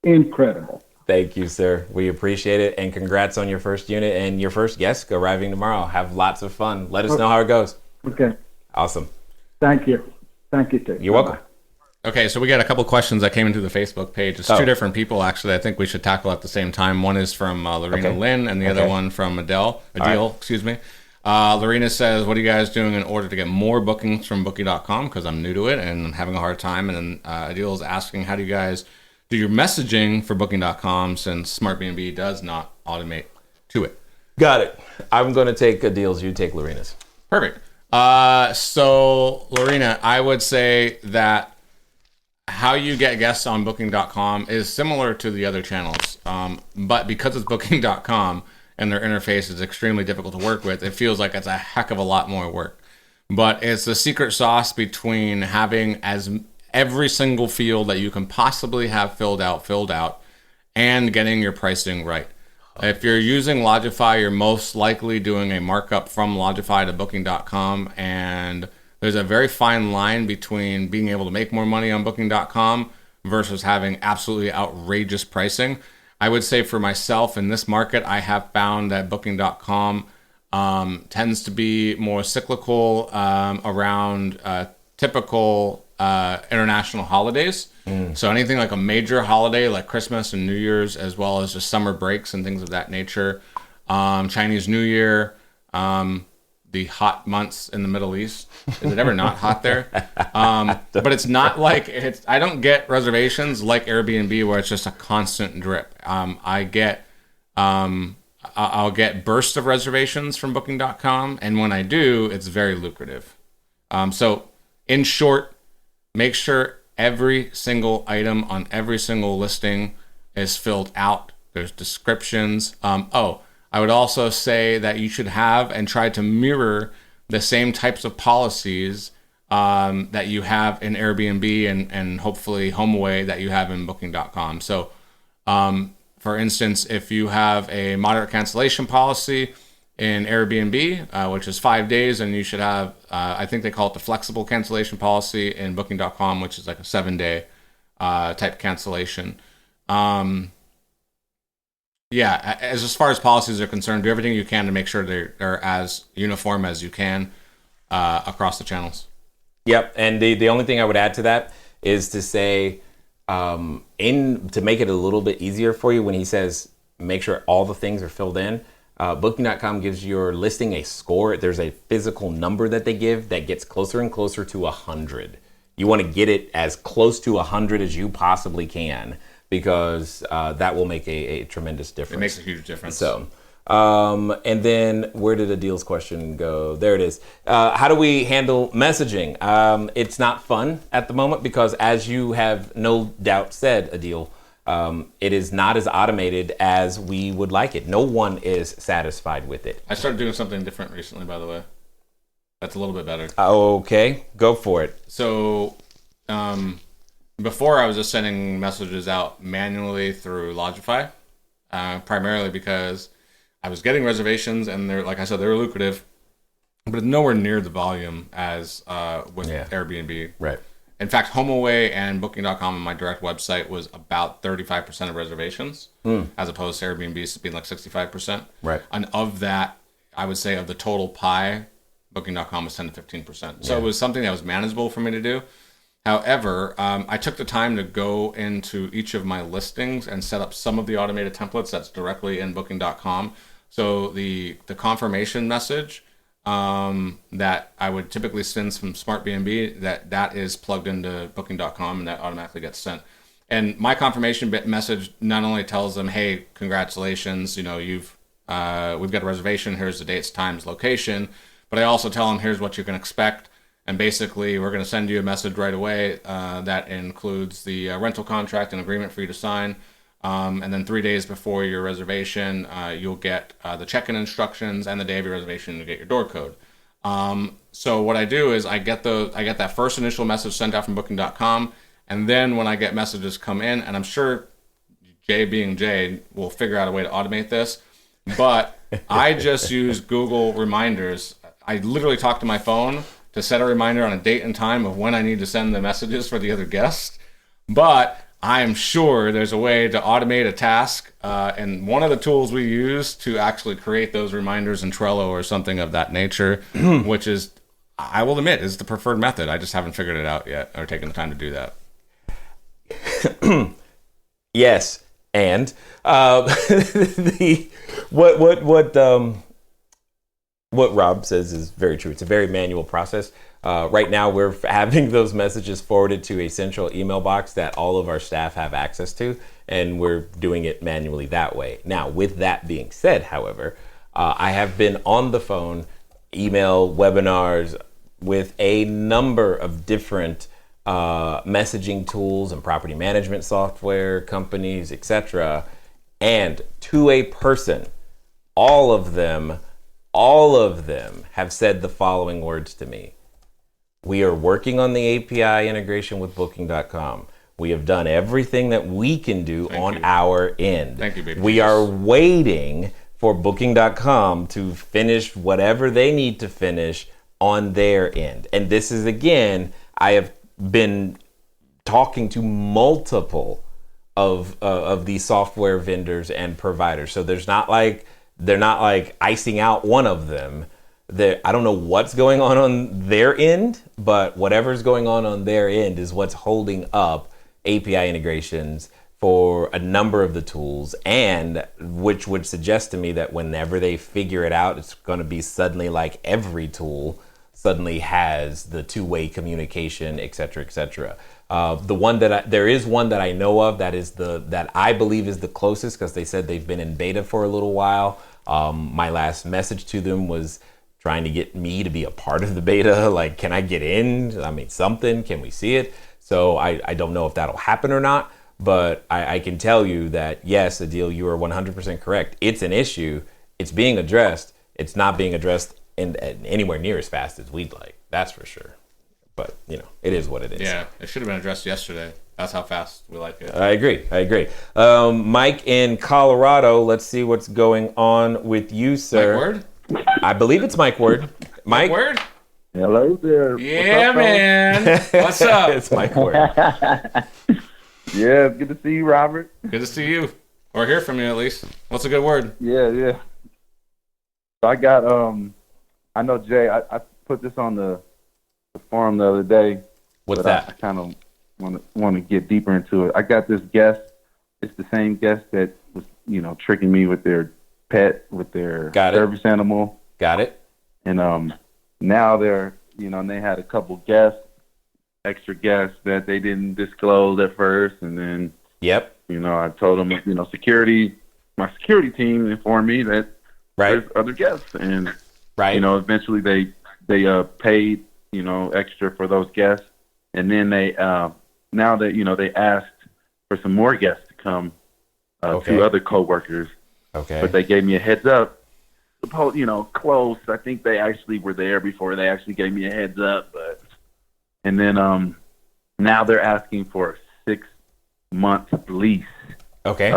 incredible. Thank you, sir. We appreciate it. And congrats on your first unit and your first guest arriving tomorrow. Have lots of fun. Let us know how it goes. Okay. Awesome. Thank you. Thank you, too. You're welcome. Okay, so we got a couple questions that came into the Facebook page. It's two different people, actually. I think we should tackle at the same time. One is from Lorena Lynn, and the other one from Adele. Excuse me. Lorena says, what are you guys doing in order to get more bookings from Booking.com? Because I'm new to it and I'm having a hard time. And then Adele is asking, how do you guys do your messaging for Booking.com since SmartBnB does not automate to it? Got it. I'm going to take Adele's. You take Lorena's. Perfect. So, Lorena, I would say that how you get guests on Booking.com is similar to the other channels. But because it's Booking.com and their interface is extremely difficult to work with, it feels like it's a heck of a lot more work. But it's the secret sauce between having every single field that you can possibly have filled out, and getting your pricing right. If you're using Logify, you're most likely doing a markup from Logify to Booking.com, and there's a very fine line between being able to make more money on Booking.com versus having absolutely outrageous pricing. I would say for myself in this market, I have found that Booking.com tends to be more cyclical around typical international holidays. So anything like a major holiday like Christmas and New Year's, as well as just summer breaks and things of that nature, Chinese New Year, the hot months in the Middle East. Is it ever not hot there? But it's not like I don't get reservations like Airbnb where it's just a constant drip. I'll get bursts of reservations from Booking.com, and when I do, it's very lucrative. So in short, make sure every single item on every single listing is filled out. There's descriptions. I would also say that you should have and try to mirror the same types of policies that you have in Airbnb and hopefully HomeAway that you have in Booking.com. So, for instance, if you have a moderate cancellation policy in Airbnb, which is 5 days, and you should have, I think they call it the flexible cancellation policy in Booking.com, which is like a 7-day type cancellation. As far as policies are concerned, do everything you can to make sure they're as uniform as you can across the channels. Yep, and the only thing I would add to that is to say, to make it a little bit easier for you when he says make sure all the things are filled in, Booking.com gives your listing a score. There's a physical number that they give that gets closer and closer to 100. You want to get it as close to 100 as you possibly can, because that will make a tremendous difference. It makes a huge difference. So, and then where did Adil's question go? There it is. How do we handle messaging? It's not fun at the moment because, as you have no doubt said, Adil, it is not as automated as we would like it. No one is satisfied with it. I started doing something different recently, by the way. That's a little bit better. Okay, go for it. So, before I was just sending messages out manually through Logify, primarily because I was getting reservations and they're, like I said, they were lucrative, but nowhere near the volume as with Airbnb. Right. In fact, HomeAway and Booking.com on my direct website was about 35% of reservations, as opposed to Airbnb being like 65%. Right. And of that, I would say of the total pie, Booking.com was 10 to 15%. So it was something that was manageable for me to do. However, I took the time to go into each of my listings and set up some of the automated templates that's directly in Booking.com. So the confirmation message that I would typically send from SmartBnB, that is plugged into Booking.com and that automatically gets sent. And my confirmation message not only tells them, hey, congratulations, we've got a reservation, here's the dates, times, location, but I also tell them here's what you can expect. And basically, we're going to send you a message right away that includes the rental contract and agreement for you to sign. And then 3 days before your reservation, you'll get the check-in instructions, and the day of your reservation, you'll get your door code. So what I do is I get that first initial message sent out from Booking.com, and then when I get messages come in, and I'm sure Jay being Jay will figure out a way to automate this, but I just use Google Reminders. I literally talk to my phone to set a reminder on a date and time of when I need to send the messages for the other guests. But I'm sure there's a way to automate a task, and one of the tools we use to actually create those reminders in Trello or something of that nature, which is, I will admit, is the preferred method. I just haven't figured it out yet or taken the time to do that. Yes, and what Rob says is very true. It's a very manual process. Right now, we're having those messages forwarded to a central email box that all of our staff have access to, and we're doing it manually that way. Now, with that being said, however, I have been on the phone, email, webinars with a number of different messaging tools and property management software companies, etc. And to a person, all of them have said the following words to me. We are working on the API integration with Booking.com. We have done everything that we can do on our end. Thank you, baby. We are waiting for Booking.com to finish whatever they need to finish on their end. And this is, again, I have been talking to multiple of these software vendors and providers. So they're not like icing out one of them. I don't know what's going on their end, but whatever's going on their end is what's holding up API integrations for a number of the tools, and which would suggest to me that whenever they figure it out, it's going to be suddenly like every tool suddenly has the two-way communication, et cetera, et cetera. There is one that I know of that I believe is the closest, because they said they've been in beta for a little while. My last message to them was trying to get me to be a part of the beta. Like, can I get in? I mean, something, can we see it? So I don't know if that'll happen or not, but I can tell you that, yes, Adil, you are 100% correct. It's an issue. It's being addressed. It's not being addressed in anywhere near as fast as we'd like. That's for sure. But, it is what it is. Yeah, it should have been addressed yesterday. That's how fast we like it. I agree. Mike in Colorado, let's see what's going on with you, sir. Mike Word? I believe it's Mike Word. Mike Word? Hello there. Yeah, up, man. What's up? It's Mike Word. Yeah, good to see you, Robert. Good to see you. Or hear from you, at least. What's a good word? Yeah. So I got, I know, Jay, I put this on the forum the other day. What's that? I kind of want to get deeper into it. I got this guest. It's the same guest that was, tricking me with their pet, with their service animal. Got it. And now they're, and they had a couple extra guests that they didn't disclose at first, and then I told them, my security team informed me that there's other guests, and eventually they paid extra for those guests, and then they now that they asked for some more guests to come, two other coworkers. Okay. But they gave me a heads up. Close. I think they actually were there before they actually gave me a heads up. And then now they're asking for a 6-month lease. Okay.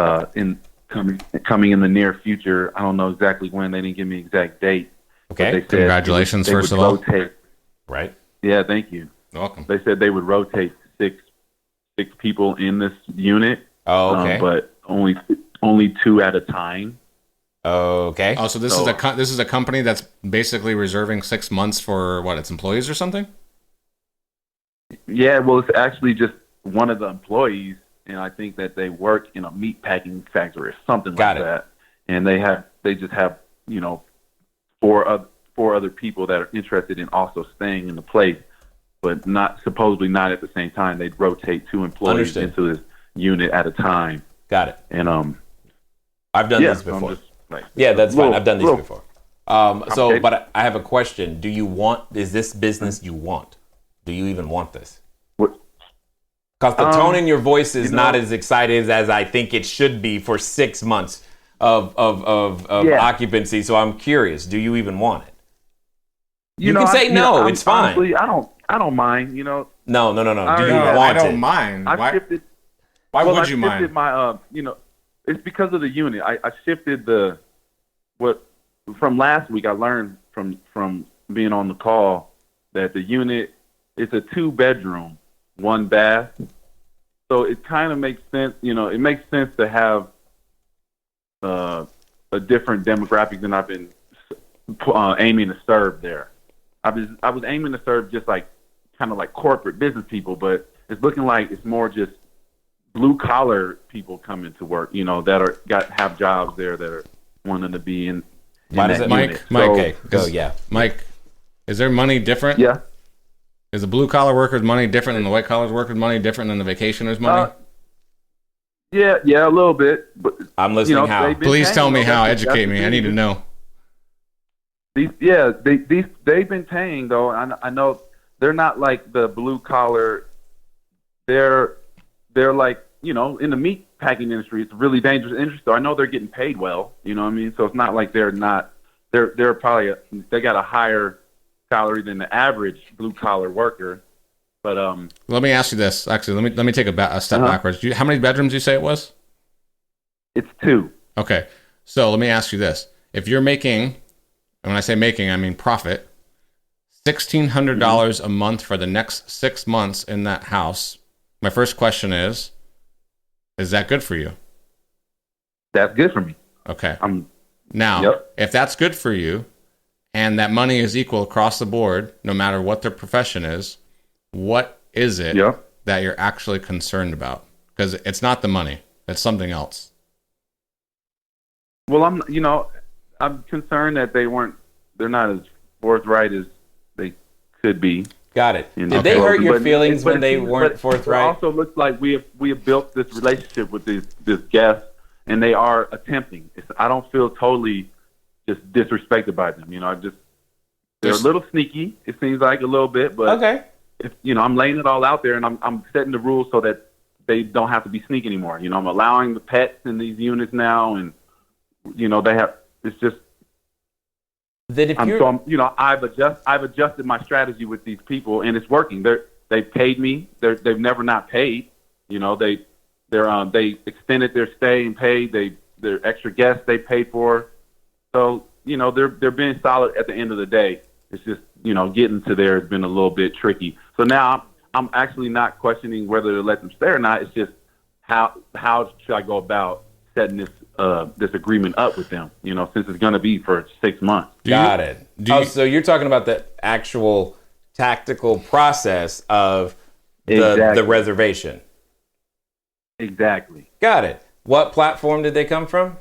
Coming in the near future. I don't know exactly when. They didn't give me an exact date. Okay. They said congratulations, first of all. Right. Yeah, thank you. You're welcome. They said they would rotate six people in this unit. Oh, okay. But only 2 at a time. Okay. Oh, so this is a company that's basically reserving 6 months for what, its employees or something? Yeah, well, it's actually just one of the employees, and I think that they work in a meat packing factory or something like that. And they just have 4 other people that are interested in also staying in the place, but supposedly not at the same time. They'd rotate 2 employees into this unit at a time. Got it. And I've done this before. That's fine. I've done these before. But I have a question. Is this business you want? Do you even want this? Because the tone in your voice is not as excited as I think it should be for 6 months of occupancy. So I'm curious. Do you even want it? You can say no. It's fine. Honestly, I don't mind. You know. No. Do you want I don't it? mind. I shifted. Why well, would you mind? I shifted my. You know, it's because of the unit. I shifted from last week. I learned from being on the call that the unit is a 2-bedroom, 1 bath. So it kind of makes sense. You know, it makes sense to have a different demographic than I've been aiming to serve there. I was aiming to serve just like kind of like corporate business people, but it's looking like it's more just blue collar people coming to work. You know, that have jobs there that are wanting to be in. Why does it, Mike? Okay, go. Yeah, Mike. Is their money different? Yeah. Is the blue collar workers' money different than the white collar workers' money? Different than the vacationers' money? Yeah, a little bit. But I'm listening. You know, how? Please tell me how. Educate me. I need to know. They've been paying though. I know they're not like the blue collar. They're like, you know, in the meat packing industry, it's a really dangerous industry. So I know they're getting paid well. You know what I mean? So it's not like they're not. They're probably they got a higher salary than the average blue collar worker. But let me ask you this. Actually, let me take a step backwards. How many bedrooms do you say it was? It's 2. Okay, so let me ask you this: if you're making, and when I say making, I mean profit, $1,600 a month for the next 6 months in that house. My first question is that good for you? That's good for me. Okay. Now, if that's good for you, and that money is equal across the board, no matter what their profession is, what is it that you're actually concerned about? Because it's not the money; it's something else. Well, I'm concerned that they're not as forthright as they could be. Got it. You know? Did they hurt your feelings when they weren't forthright? It also looks like we have built this relationship with this guest, and they are attempting. I don't feel totally just disrespected by them. You know, they're a little sneaky. It seems like a little bit, but okay. I'm laying it all out there, and I'm setting the rules so that they don't have to be sneaky anymore. You know, I'm allowing the pets in these units now, and you know they have. It's just that if I've adjusted my strategy with these people, and it's working. They've paid me. They've never not paid. You know, they extended their stay and paid. Their extra guests they paid for. So you know they're being solid at the end of the day. It's just, you know, getting to there has been a little bit tricky. So now I'm actually not questioning whether to let them stay or not. It's just how should I go about setting this agreement up with them, you know, since it's going to be for 6 months. Got it. So you're talking about the actual tactical process of the reservation. Exactly. Got it. What platform did they come from?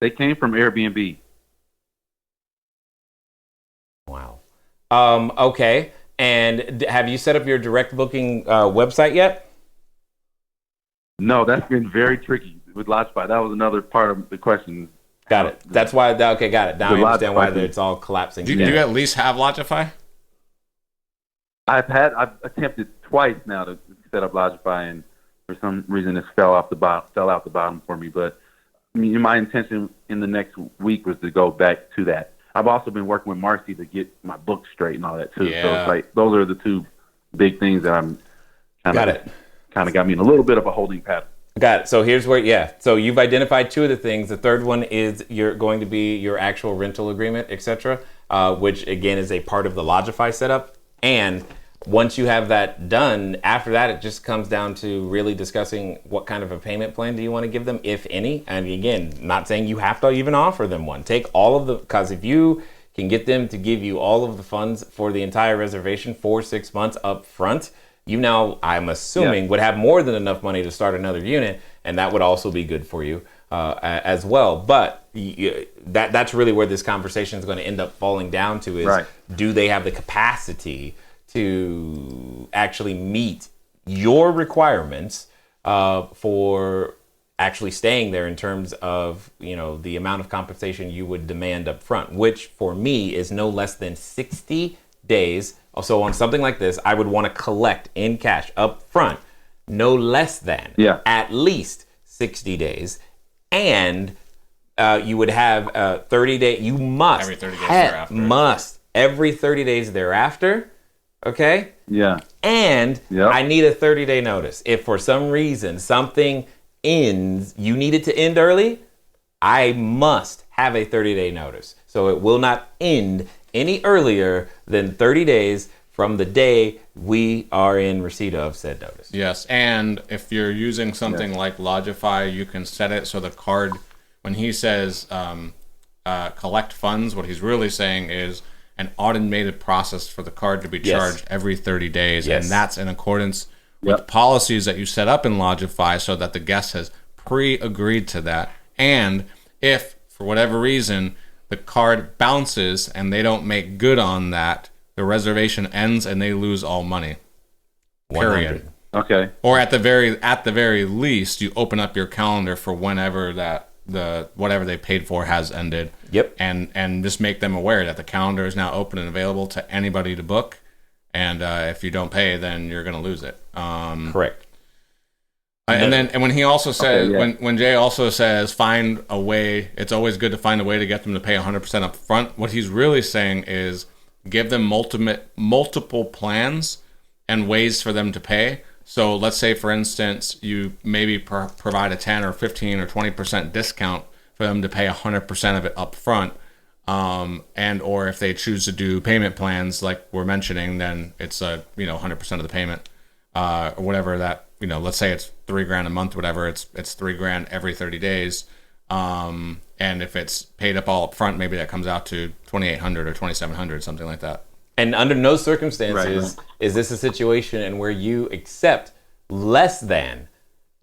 They came from Airbnb. Wow. Okay. And have you set up your direct booking website yet? No, that's been very tricky with Lodgify. That was another part of the question. Got it. That's why. Okay, got it. Now I understand why it's all collapsing. Do you at least have Lodgify? I've attempted twice now to set up Lodgify, and for some reason it fell out the bottom for me. But I mean, my intention in the next week was to go back to that. I've also been working with Marcy to get my book straight and all that too. Yeah. So it's like those are the 2 big things that I'm kind of got me in a little bit of a holding pattern. Got it. So here's where, so you've identified 2 of the things. The third one is you're going to be your actual rental agreement, etc., which again is a part of the Lodgify setup. And once you have that done, after that, it just comes down to really discussing what kind of a payment plan do you want to give them, if any. And again, not saying you have to even offer them one. Take all of because if you can get them to give you all of the funds for the entire reservation for 6 months up front, you now, I'm assuming, would have more than enough money to start another unit, and that would also be good for you as well. But that's really where this conversation is going to end up falling down to is, do they have the capacity to actually meet your requirements for actually staying there in terms of, you know, the amount of compensation you would demand up front, which for me is no less than 60 days. So on something like this, I would want to collect in cash up front no less than at least 60 days. And you would have 30 days. You must every 30 days every 30 days thereafter. Okay? Yeah. And I need a 30-day notice. If for some reason something ends, you need it to end early, I must have a 30-day notice. So it will not end any earlier than 30 days from the day we are in receipt of said notice. Yes, and if you're using something like Logify, you can set it so the card, when he says collect funds, what he's really saying is an automated process for the card to be charged every 30 days. And that's in accordance with policies that you set up in Logify so that the guest has pre-agreed to that. And if, for whatever reason, the card bounces and they don't make good on that, the reservation ends and they lose all money. Period. 100. Okay. Or at the very least, you open up your calendar for whenever that whatever they paid for has ended. Yep. And just make them aware that the calendar is now open and available to anybody to book. And if you don't pay, then you're going to lose it. Correct. And when he also says, when Jay also says, find a way, it's always good to find a way to get them to pay 100% up front. What he's really saying is give them multiple plans and ways for them to pay. So let's say, for instance, you maybe provide a 10 or 15 or 20% discount for them to pay 100% of it up front. And or if they choose to do payment plans like we're mentioning, then it's 100% of the payment, or whatever that, let's say it's $3,000 a month, whatever, it's $3,000 every 30 days. And if it's paid up all up front, maybe that comes out to $2,800 or $2,700, something like that. And under no circumstances is this a situation in where you accept less than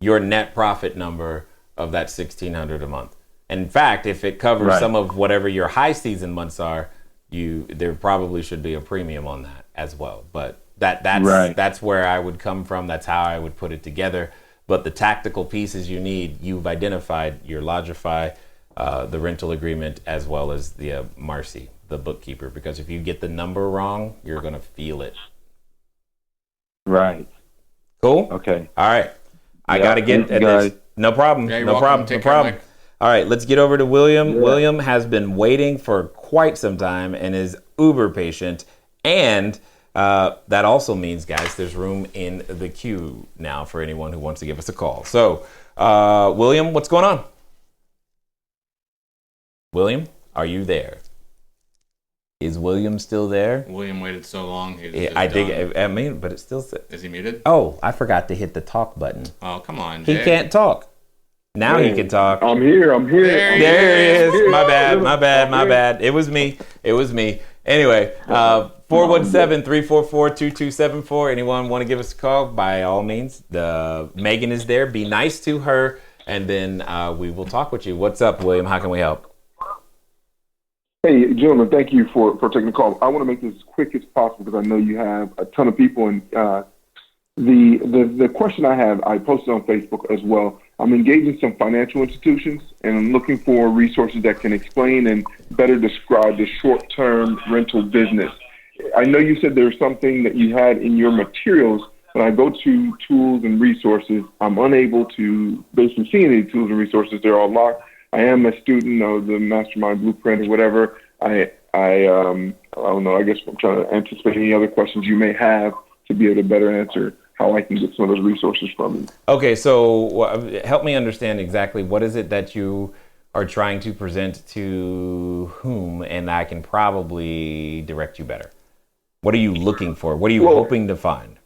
your net profit number of that $1,600 a month. In fact, if it covers some of whatever your high season months are, there probably should be a premium on that as well. But that's where I would come from. That's how I would put it together. But the tactical pieces you need, you've identified your Logify, the rental agreement, as well as the Marcy, the bookkeeper. Because if you get the number wrong, you're going to feel it. Right. Cool? Okay. All right. I got to get at this. No problem. No problem. All right, let's get over to William. Yeah. William has been waiting for quite some time and is uber patient. And that also means, guys, there's room in the queue now for anyone who wants to give us a call. So, William, what's going on? William, are you there? Is William still there? William waited so long. But it still says. Is he muted? Oh, I forgot to hit the talk button. Oh, come on, Jay. He can't talk. Now he can talk. I'm here. There he is. My bad. It was me. Anyway, 417-344-2274. Anyone want to give us a call? By all means. Megan is there. Be nice to her, and then we will talk with you. What's up, William? How can we help? Hey, gentlemen, thank you for taking the call. I want to make this as quick as possible because I know you have a ton of people. And the question I have, I posted on Facebook as well. I'm engaging some financial institutions, and I'm looking for resources that can explain and better describe the short-term rental business. I know you said there's something that you had in your materials. When I go to tools and resources, I'm unable to basically see any tools and resources. They're all locked. I am a student of the Mastermind Blueprint or whatever. I don't know. I guess I'm trying to anticipate any other questions you may have to be able to better answer how I can get some of those resources from you. Okay, so help me understand exactly what is it that you are trying to present to whom, and I can probably direct you better. What are you looking for? What are you hoping to find?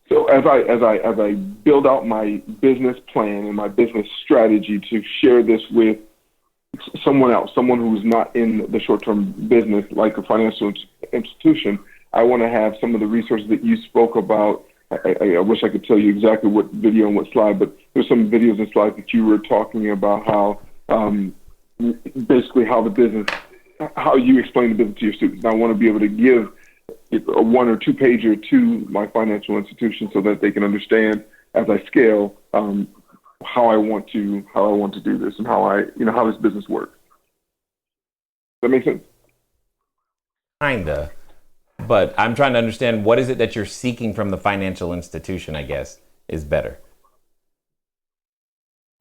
So as I build out my business plan and my business strategy to share this with someone else, someone who's not in the short-term business, like a financial institution, I want to have some of the resources that you spoke about. I wish I could tell you exactly what video and what slide, but there's some videos and slides that you were talking about how basically how you explain the business to your students. And I want to be able to give a 1 or 2 pager to my financial institution so that they can understand as I scale how I want to do this and how this business works. Does that make sense? Kinda. But I'm trying to understand, what is it that you're seeking from the financial institution, I guess, is better.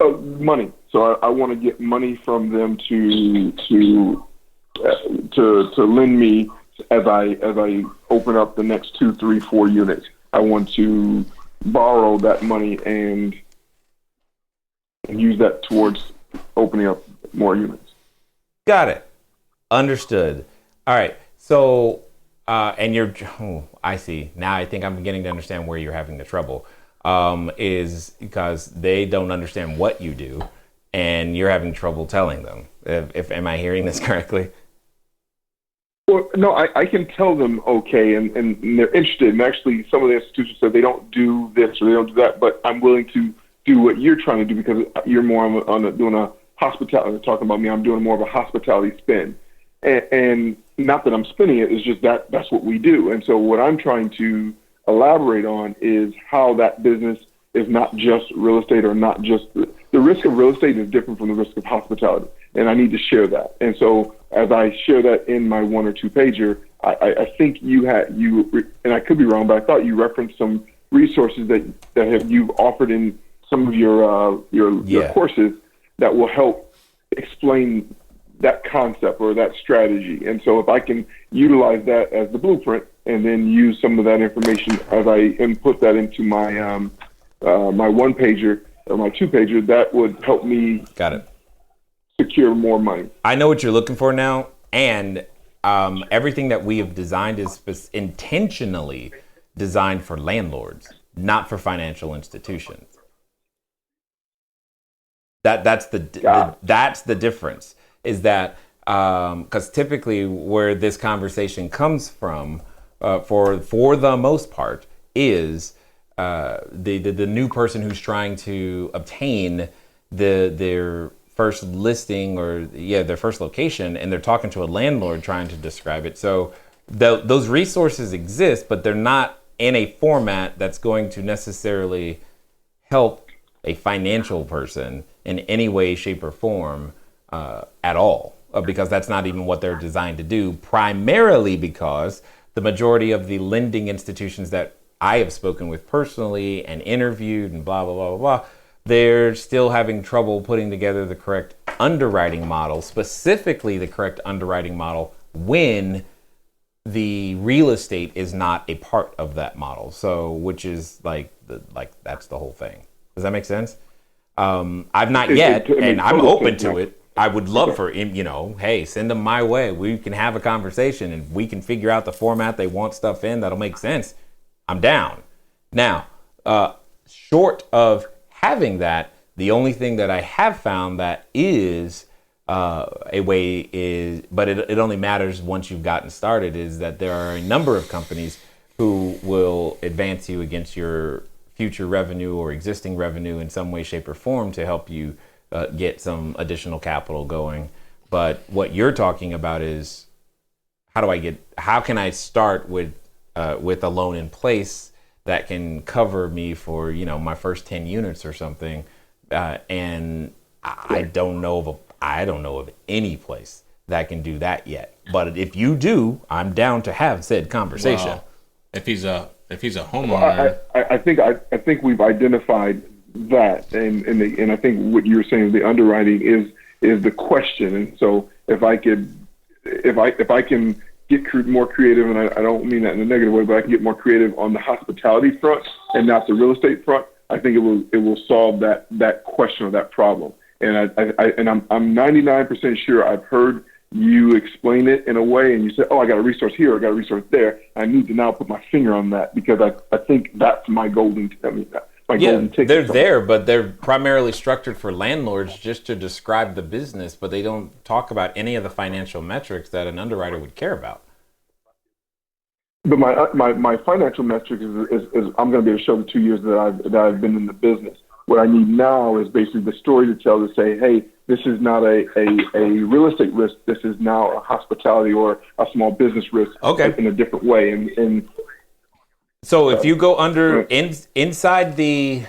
Money. So I want to get money from them to to lend me as I open up the next 2, 3, 4 units. I want to borrow that money and use that towards opening up more units. Got it. Understood. All right. So, and I see. Now I think I'm beginning to understand where you're having the trouble. Is because they don't understand what you do, and you're having trouble telling them. Am I hearing this correctly? Well, no, I can tell them okay, and they're interested. And actually, some of the institutions said they don't do this or they don't do that, but I'm willing to do what you're trying to do because you're more doing a hospitality. Talking about me, I'm doing more of a hospitality spin, and not that I'm spinning it. It's just that's what we do. And so what I'm trying to elaborate on is how that business is not just real estate or not just the risk of real estate is different from the risk of hospitality. And I need to share that. And so as I share that in my 1 or 2 pager, I think you and I could be wrong, but I thought you referenced some resources that you've offered in some of your courses that will help explain that concept or that strategy. And so if I can utilize that as the blueprint and then use some of that information as I input that into my my 1-pager or my 2-pager, that would help me secure more money. I know what you're looking for now, and everything that we have designed is intentionally designed for landlords, not for financial institutions. That's the difference. Is that because typically where this conversation comes from, for the most part, is the new person who's trying to obtain their first listing or their first location, and they're talking to a landlord trying to describe it. So those resources exist, but they're not in a format that's going to necessarily help a financial person in any way, shape, or form at all, because that's not even what they're designed to do, primarily because the majority of the lending institutions that I have spoken with personally and interviewed and blah, blah, blah, blah, blah, they're still having trouble putting together the correct underwriting model, specifically the correct underwriting model when the real estate is not a part of that model. So, which is that's the whole thing. Does that make sense? I've not yet, and I'm open to it. I would love for him, hey, send them my way. We can have a conversation and we can figure out the format they want stuff in that'll make sense. I'm down. Now, short of having that, the only thing that I have found that is a way is, but it only matters once you've gotten started, is that there are a number of companies who will advance you against your future revenue or existing revenue in some way, shape, or form to help you get some additional capital going. But what you're talking about is how can I start with a loan in place that can cover me for my first 10 units or something, and I don't know of any place that can do that yet. But if you do, I'm down to have said conversation. Well, if he's a homeowner, I think we've identified that, and I think what you were saying, the underwriting is the question. And so if I can get more creative, and I don't mean that in a negative way, but I can get more creative on the hospitality front and not the real estate front, I think it will solve that question or that problem. And I'm 99% sure I've heard you explain it in a way, and you say, "Oh, I got a resource here, I got a resource there." I need to now put my finger on that because I think that's my golden ticket. They're there, but they're primarily structured for landlords just to describe the business, but they don't talk about any of the financial metrics that an underwriter would care about. But my financial metric is I'm going to be able to show the 2 years that I've been in the business. What I need now is basically the story to tell, to say, hey, this is not a real estate risk. This is now a hospitality or a small business risk in a different way. And so if you go inside the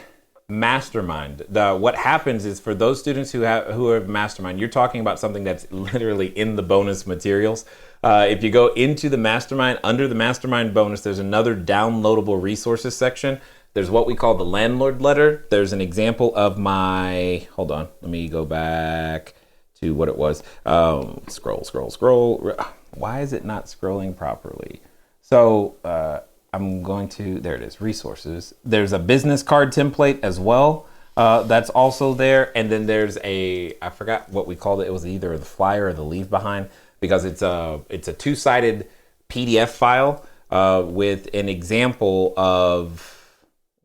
mastermind, what happens is for those students who have mastermind, you're talking about something that's literally in the bonus materials. If you go into the mastermind, under the mastermind bonus, there's another downloadable resources section. There's what we call the landlord letter. There's an example of hold on, let me go back to what it was. Scroll. Why is it not scrolling properly? So I'm going to, there it is, resources. There's a business card template as well. That's also there. And then there's I forgot what we called it. It was either the flyer or the leave behind, because it's a 2-sided PDF file with an example of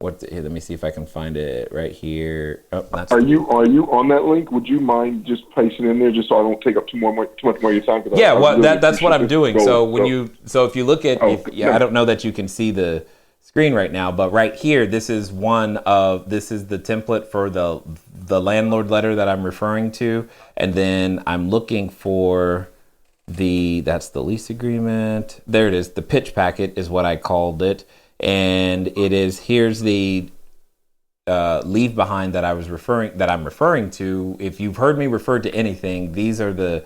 here, let me see if I can find it right here. Oh, are you on that link? Would you mind just placing in there just so I don't take up too much more of your time? Yeah, that's what I'm doing. So if you look at, I don't know that you can see the screen right now, but right here, this is the template for the landlord letter that I'm referring to, and then I'm looking for that's the lease agreement. There it is. The pitch packet is what I called it. And here's the leave behind that I'm referring to. If you've heard me refer to anything, these are the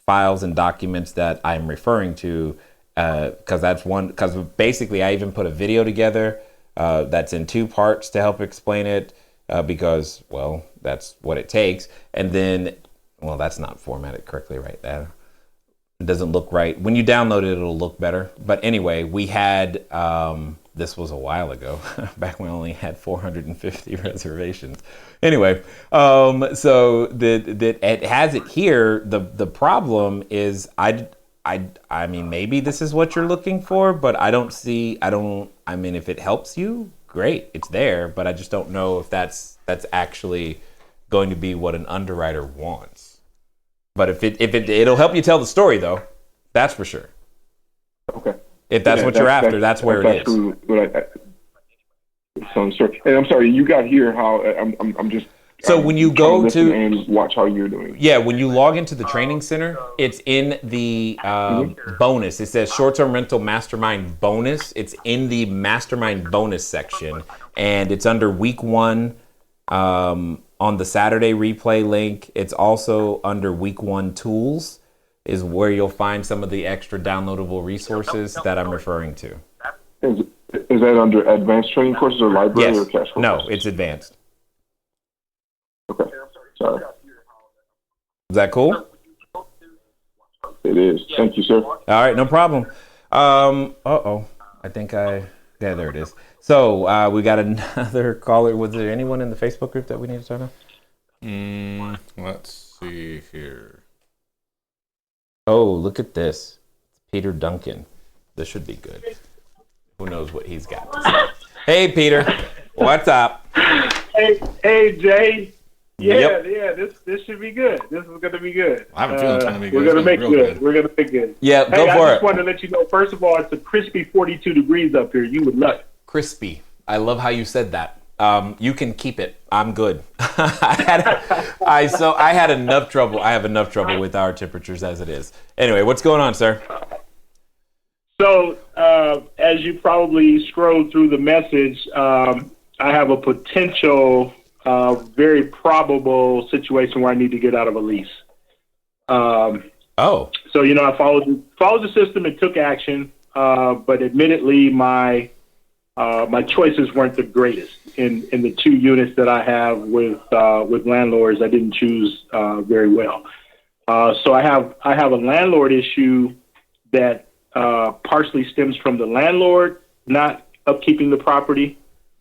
files and documents that I'm referring to, because basically I even put a video together that's in 2 parts to help explain it, because, well, that's what it takes. And then, well, that's not formatted correctly right there. It doesn't look right. When you download it, it'll look better. But anyway, we had, this was a while ago, back when we only had 450 reservations. Anyway, so it has it here. The problem is, I mean, maybe this is what you're looking for, but I mean, if it helps you, great, it's there, but I just don't know if that's actually going to be what an underwriter wants. But if it'll help you tell the story, though, that's for sure. Okay. If that's what you're after, that's where it is. So I'm sorry. And I'm sorry, you got here how I'm just. So when you go to and watch how you're doing. Yeah, when you log into the training center, it's in the bonus. It says short-term rental mastermind bonus. It's in the mastermind bonus section, and it's under week 1. On the Saturday replay link. It's also under week 1 tools is where you'll find some of the extra downloadable resources that I'm referring to. Is that under advanced training courses or library or Cashflow? No, it's advanced. Okay. Sorry. Is that cool? It is. Thank you, sir. All right, no problem. I think there it is. So we got another caller. Was there anyone in the Facebook group that we need to turn on? Let's see here. Oh, look at this. It's Peter Duncan. This should be good. Who knows what he's got to say. Hey, Peter. What's up? Hey, Jay. Yep. This should be good. This is going to be good. I have a feeling it's going to be good. We're going to make good. We're going to make good. Yeah, go for it. I just wanted to let you know, first of all, it's a crispy 42 degrees up here. You would love it. Crispy. I love how you said that. You can keep it. I'm good. I had enough trouble. I have enough trouble with our temperatures as it is. Anyway, what's going on, sir? So, as you probably scrolled through the message, I have a potential, very probable situation where I need to get out of a lease. So, I followed the system and took action, but admittedly, my choices weren't the greatest in the 2 units that I have with landlords. I didn't choose very well. So I have a landlord issue that partially stems from the landlord not upkeeping the property,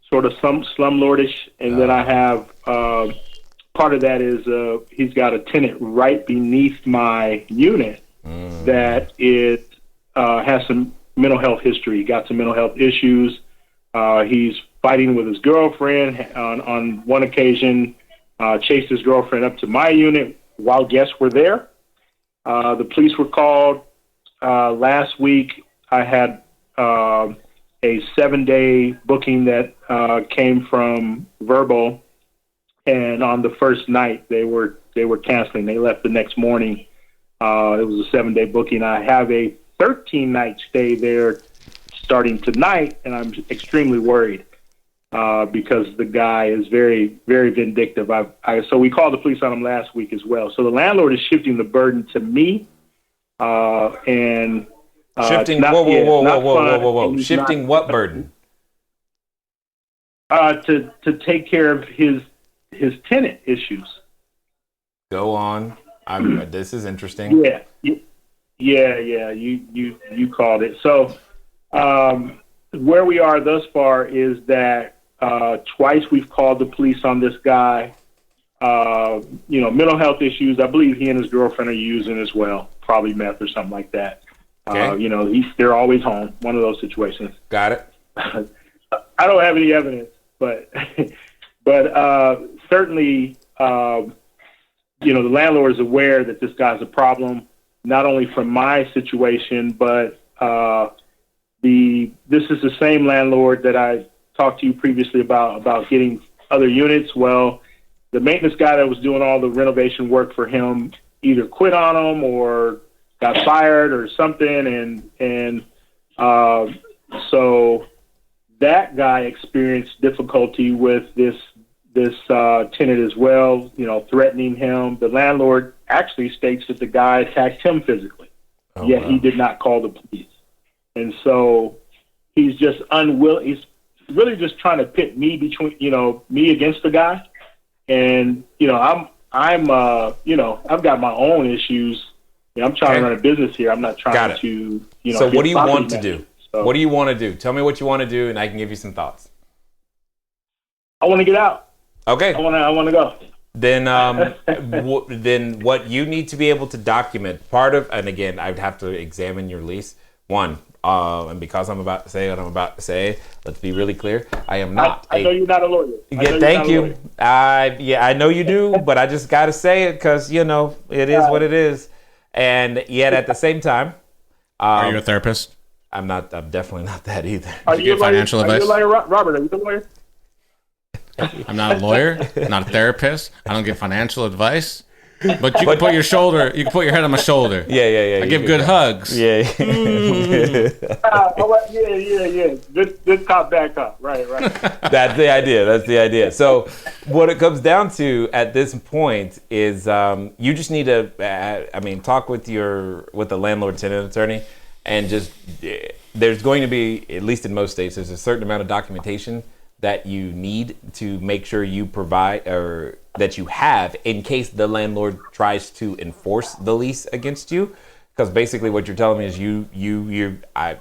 sort of some slumlordish, and then I have part of that is he's got a tenant right beneath my unit that has some mental health history, got some mental health issues. He's fighting with his girlfriend. On one occasion, chased his girlfriend up to my unit while guests were there. The police were called. Last week, I had a 7-day booking that came from Verbal, and on the first night, they were canceling. They left the next morning. It was a 7-day booking. I have a 13-night stay there starting tonight, and I'm extremely worried because the guy is very, very vindictive. So we called the police on him last week as well. So the landlord is shifting the burden to me, and shifting. Whoa! Shifting what burden? To take care of his tenant issues. Go on. This is interesting. Yeah. You called it. So where we are thus far is that twice we've called the police on this guy. Mental health issues. I believe he and his girlfriend are using as well, probably meth or something like that. Okay. They're always home. One of those situations. Got it. I don't have any evidence, but certainly, the landlord is aware that this guy's a problem, not only from my situation, but this is the same landlord that I talked to you previously about getting other units. Well, the maintenance guy that was doing all the renovation work for him either quit on him or got fired or something, and so that guy experienced difficulty with this tenant as well, threatening him. The landlord actually states that the guy attacked him physically, yet he did not call the police. And so he's just unwilling. He's really just trying to pit me me against the guy. And, I've got my own issues. I'm trying to run a business here. I'm not trying to, So what do you want to do? So, what do you want to do? Tell me what you want to do, and I can give you some thoughts. I want to get out. Okay. I want to go. Then, then what you need to be able to document and again, I'd have to examine your lease. One, and because I'm about to say what I'm about to say, let's be really clear. I am not. I know you're not a lawyer. Thank you. I know you do, but I just got to say it because, it is what it is. And yet at the same time. Are you a therapist? I'm not. I'm definitely not that either. Are you get financial advice? Are you a lawyer, Robert? Are you a lawyer? I'm not a lawyer. I'm not a therapist. I don't give financial advice. But you can put your head on my shoulder. Yeah. I give good hugs. Yeah. Yeah. Good cop, bad cop. Right. That's the idea. So what it comes down to at this point is you just need to, talk with the landlord tenant attorney, and just there's going to be, at least in most states, there's a certain amount of documentation that you need to make sure you provide or that you have in case the landlord tries to enforce the lease against you. Because basically what you're telling me is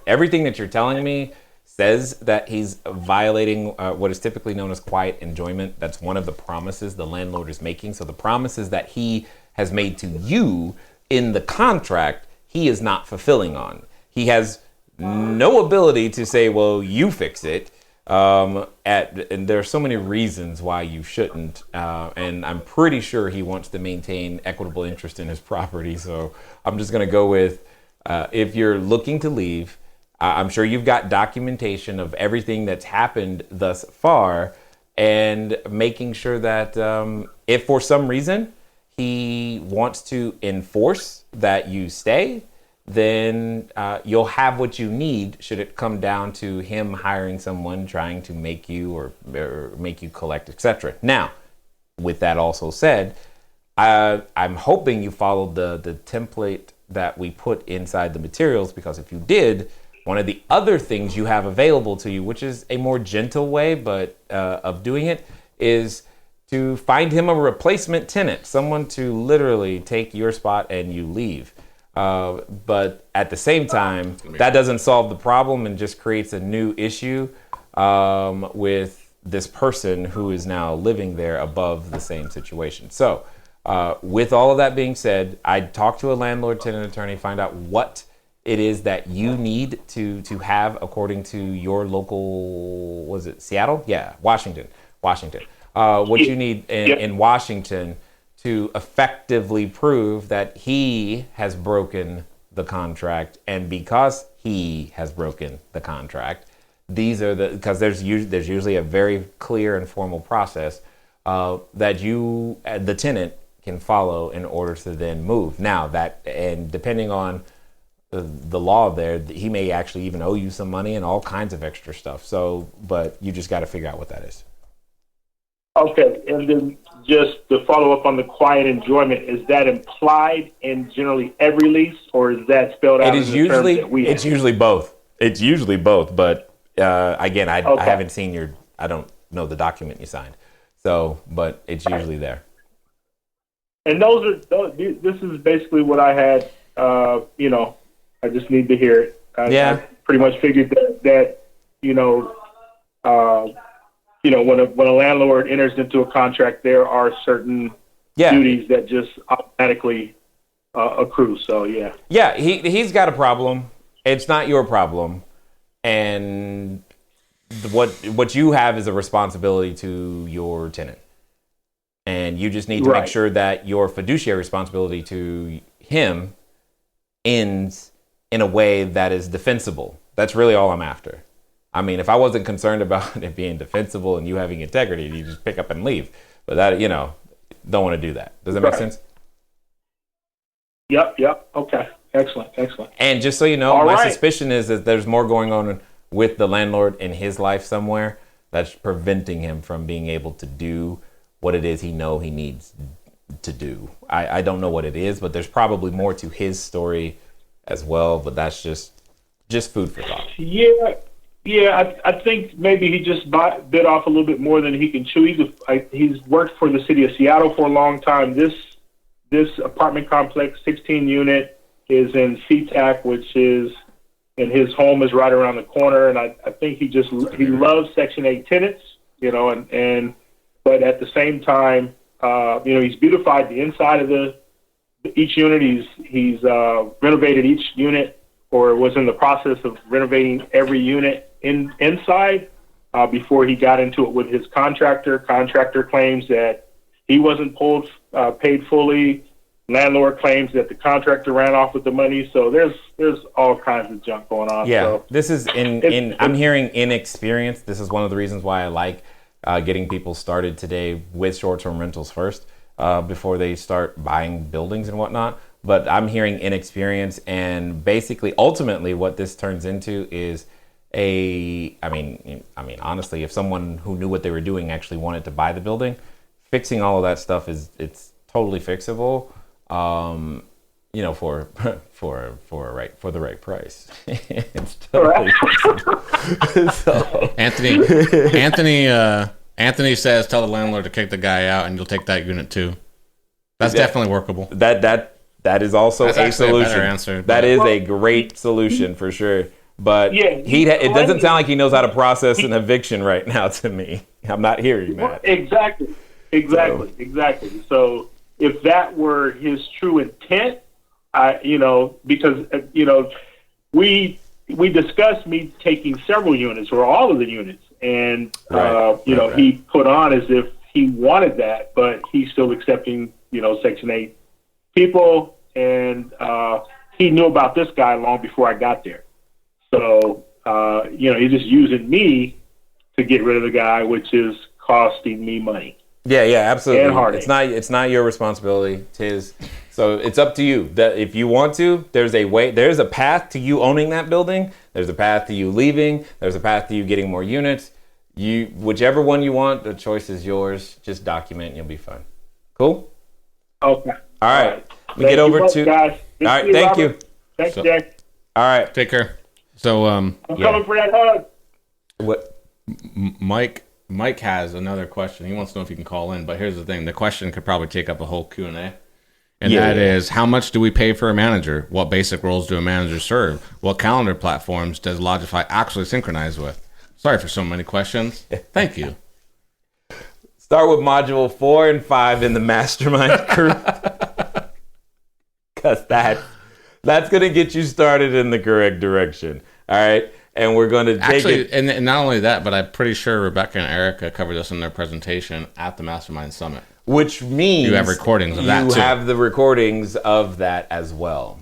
everything that you're telling me says that he's violating what is typically known as quiet enjoyment. That's one of the promises the landlord is making. So the promises that he has made to you in the contract, he is not fulfilling on. He has no ability to say, well, you fix it. And there are so many reasons why you shouldn't, and I'm pretty sure he wants to maintain equitable interest in his property. So I'm just going to go with, if you're looking to leave, I'm sure you've got documentation of everything that's happened thus far, and making sure that if for some reason he wants to enforce that you stay, then you'll have what you need should it come down to him hiring someone trying to make you or make you collect, etc. Now, with that also said, I'm hoping you followed the template that we put inside the materials, because if you did, one of the other things you have available to you, which is a more gentle way of doing it, is to find him a replacement tenant, someone to literally take your spot and you leave. But at the same time, that doesn't solve the problem and just creates a new issue with this person who is now living there above the same situation. So with all of that being said, I'd talk to a landlord tenant attorney, find out what it is that you need to have according to your local, was it Seattle? Yeah, Washington. What you need in Washington to effectively prove that he has broken the contract, and because he has broken the contract, because there's usually a very clear and formal process that you, the tenant, can follow in order to then move. Now and depending on the law there, he may actually even owe you some money and all kinds of extra stuff. So, but you just got to figure out what that is. Okay, and then just to follow up on the quiet enjoyment, is that implied in generally every lease, or is that spelled out? It's usually both. It's usually both, but again, I haven't seen I don't know the document you signed, so but it's usually there. And this is basically what I had. I just need to hear it. I pretty much figured that when a landlord enters into a contract, there are certain duties that just automatically accrue. So he's got a problem. It's not your problem, and what you have is a responsibility to your tenant, and you just need to make sure that your fiduciary responsibility to him ends in a way that is defensible. That's really all I'm after. I mean, if I wasn't concerned about it being defensible and you having integrity, you just pick up and leave. But that, don't want to do that. Does that make sense? Yep. Okay. Excellent. And just so you know, my suspicion is that there's more going on with the landlord in his life somewhere that's preventing him from being able to do what it is he needs to do. I don't know what it is, but there's probably more to his story as well. But that's just food for thought. Yeah, I think maybe he just bit off a little bit more than he can chew. He's worked for the city of Seattle for a long time. This apartment complex, 16 unit, is in SeaTac, and his home is right around the corner. And I think he loves Section 8 tenants, but at the same time, he's beautified the inside of each unit. He's renovated each unit, or was in the process of renovating every unit inside before he got into it with his contractor. Contractor claims that he wasn't paid fully. Landlord claims that the contractor ran off with the money. So there's all kinds of junk going on. Yeah, so this is I'm hearing inexperience. This is one of the reasons why I like getting people started today with short-term rentals first before they start buying buildings and whatnot. But I'm hearing inexperience, and basically, ultimately, what this turns into is honestly, if someone who knew what they were doing actually wanted to buy the building, fixing all of that stuff it's totally fixable. For the right price. It's totally fixable. So. Anthony says, tell the landlord to kick the guy out, and you'll take that unit too. That's definitely workable. That is also a solution. A better answer, that is a great solution for sure. But it doesn't sound like he knows how to process an eviction right now to me. I'm not hearing that. Exactly. So if that were his true intent, because we discussed me taking several units or all of the units, and he put on as if he wanted that, but he's still accepting Section 8 people, and he knew about this guy long before I got there. So he's just using me to get rid of the guy, which is costing me money. Yeah, absolutely. And heartache. It's not your responsibility. It's his. So it's up to you. That if you want to, there's a path to you owning that building. There's a path to you leaving. There's a path to you getting more units. Whichever one you want, the choice is yours. Just document and you'll be fine. Cool? Okay. All right. We get over to guys. All right, thank you. Thanks, Jack. All right. Take care. So I'm coming for that hug. What? Mike has another question. He wants to know if he can call in, but here's the thing. The question could probably take up a whole Q&A. And that is, how much do we pay for a manager? What basic roles do a manager serve? What calendar platforms does Logify actually synchronize with? Sorry for so many questions. Thank you. Start with module 4 and 5 in the mastermind crew. Because that's going to get you started in the correct direction. All right? And we're going to take it. And not only that, but I'm pretty sure Rebecca and Erica covered this in their presentation at the Mastermind Summit. Which means you have recordings of that too. You have the recordings of that as well.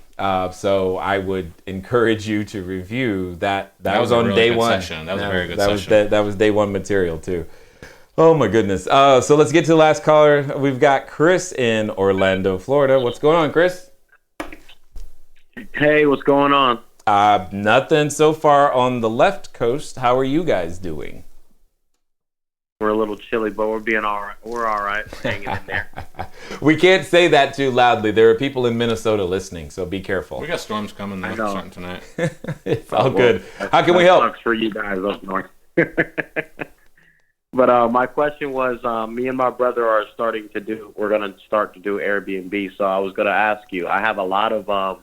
So I would encourage you to review that. That was on day one. Session. That was a very good session. That was day one material too. Oh my goodness. So let's get to the last caller. We've got Chris in Orlando, Florida. What's going on, Chris? Hey, what's going on? Nothing so far on the left coast. How are you guys doing? We're a little chilly, but we're being all right. We're all right, hanging in there. We can't say that too loudly. There are people in Minnesota listening, so be careful. We got storms coming though, starting tonight. It's all good. How can we help? Sucks for you guys up north. But my question was, me and my brother are we're going to start to do Airbnb. So I was going to ask you, I have a lot of,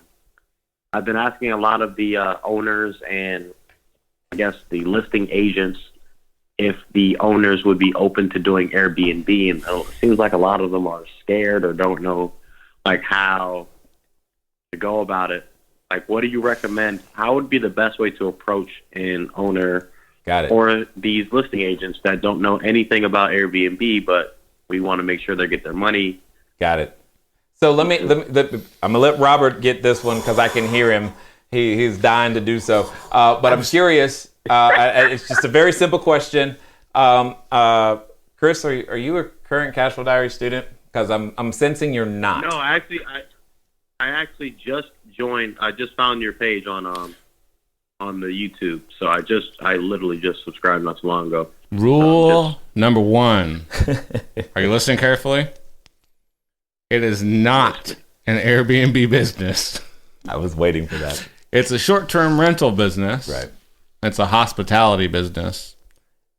I've been asking a lot of the owners and I guess the listing agents if the owners would be open to doing Airbnb. And it seems like a lot of them are scared or don't know like how to go about it. Like, what do you recommend? How would be the best way to approach an owner or these listing agents that don't know anything about Airbnb, but we want to make sure they get their money? Got it. So let me I'm gonna let Robert get this one because I can hear him. He's dying to do so. But I'm curious. It's just a very simple question. Chris, are you a current Cashflow Diary student? Because I'm sensing you're not. No, I actually just joined. I just found your page on the YouTube. So I literally just subscribed not too long ago. Rule number 1. Are you listening carefully? It is not an Airbnb business. I was waiting for that. It's a short-term rental business. Right. It's a hospitality business.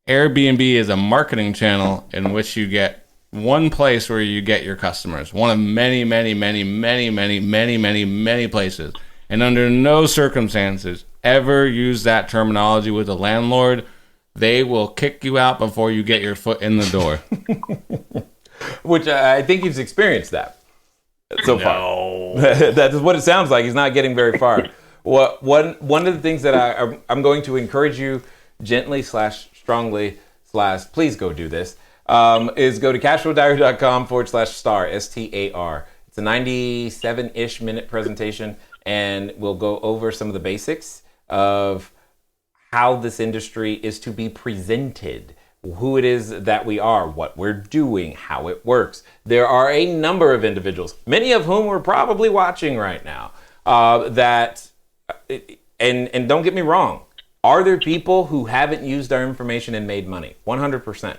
Airbnb is a marketing channel in which you get one place where you get your customers. One of many, many, many, many, many, many, many, many places. And under no circumstances ever use that terminology with a landlord. They will kick you out before you get your foot in the door. Which I think he's experienced that so far. That's what it sounds like. He's not getting very far. One of the things that I'm going to encourage you gently / strongly / please go do this is go to cashflowdiary.com/star STAR. It's a 97-ish minute presentation, and we'll go over some of the basics of how this industry is to be presented, who it is that we are, what we're doing, how it works. There are a number of individuals, many of whom are probably watching right now, and don't get me wrong, are there people who haven't used our information and made money? 100%.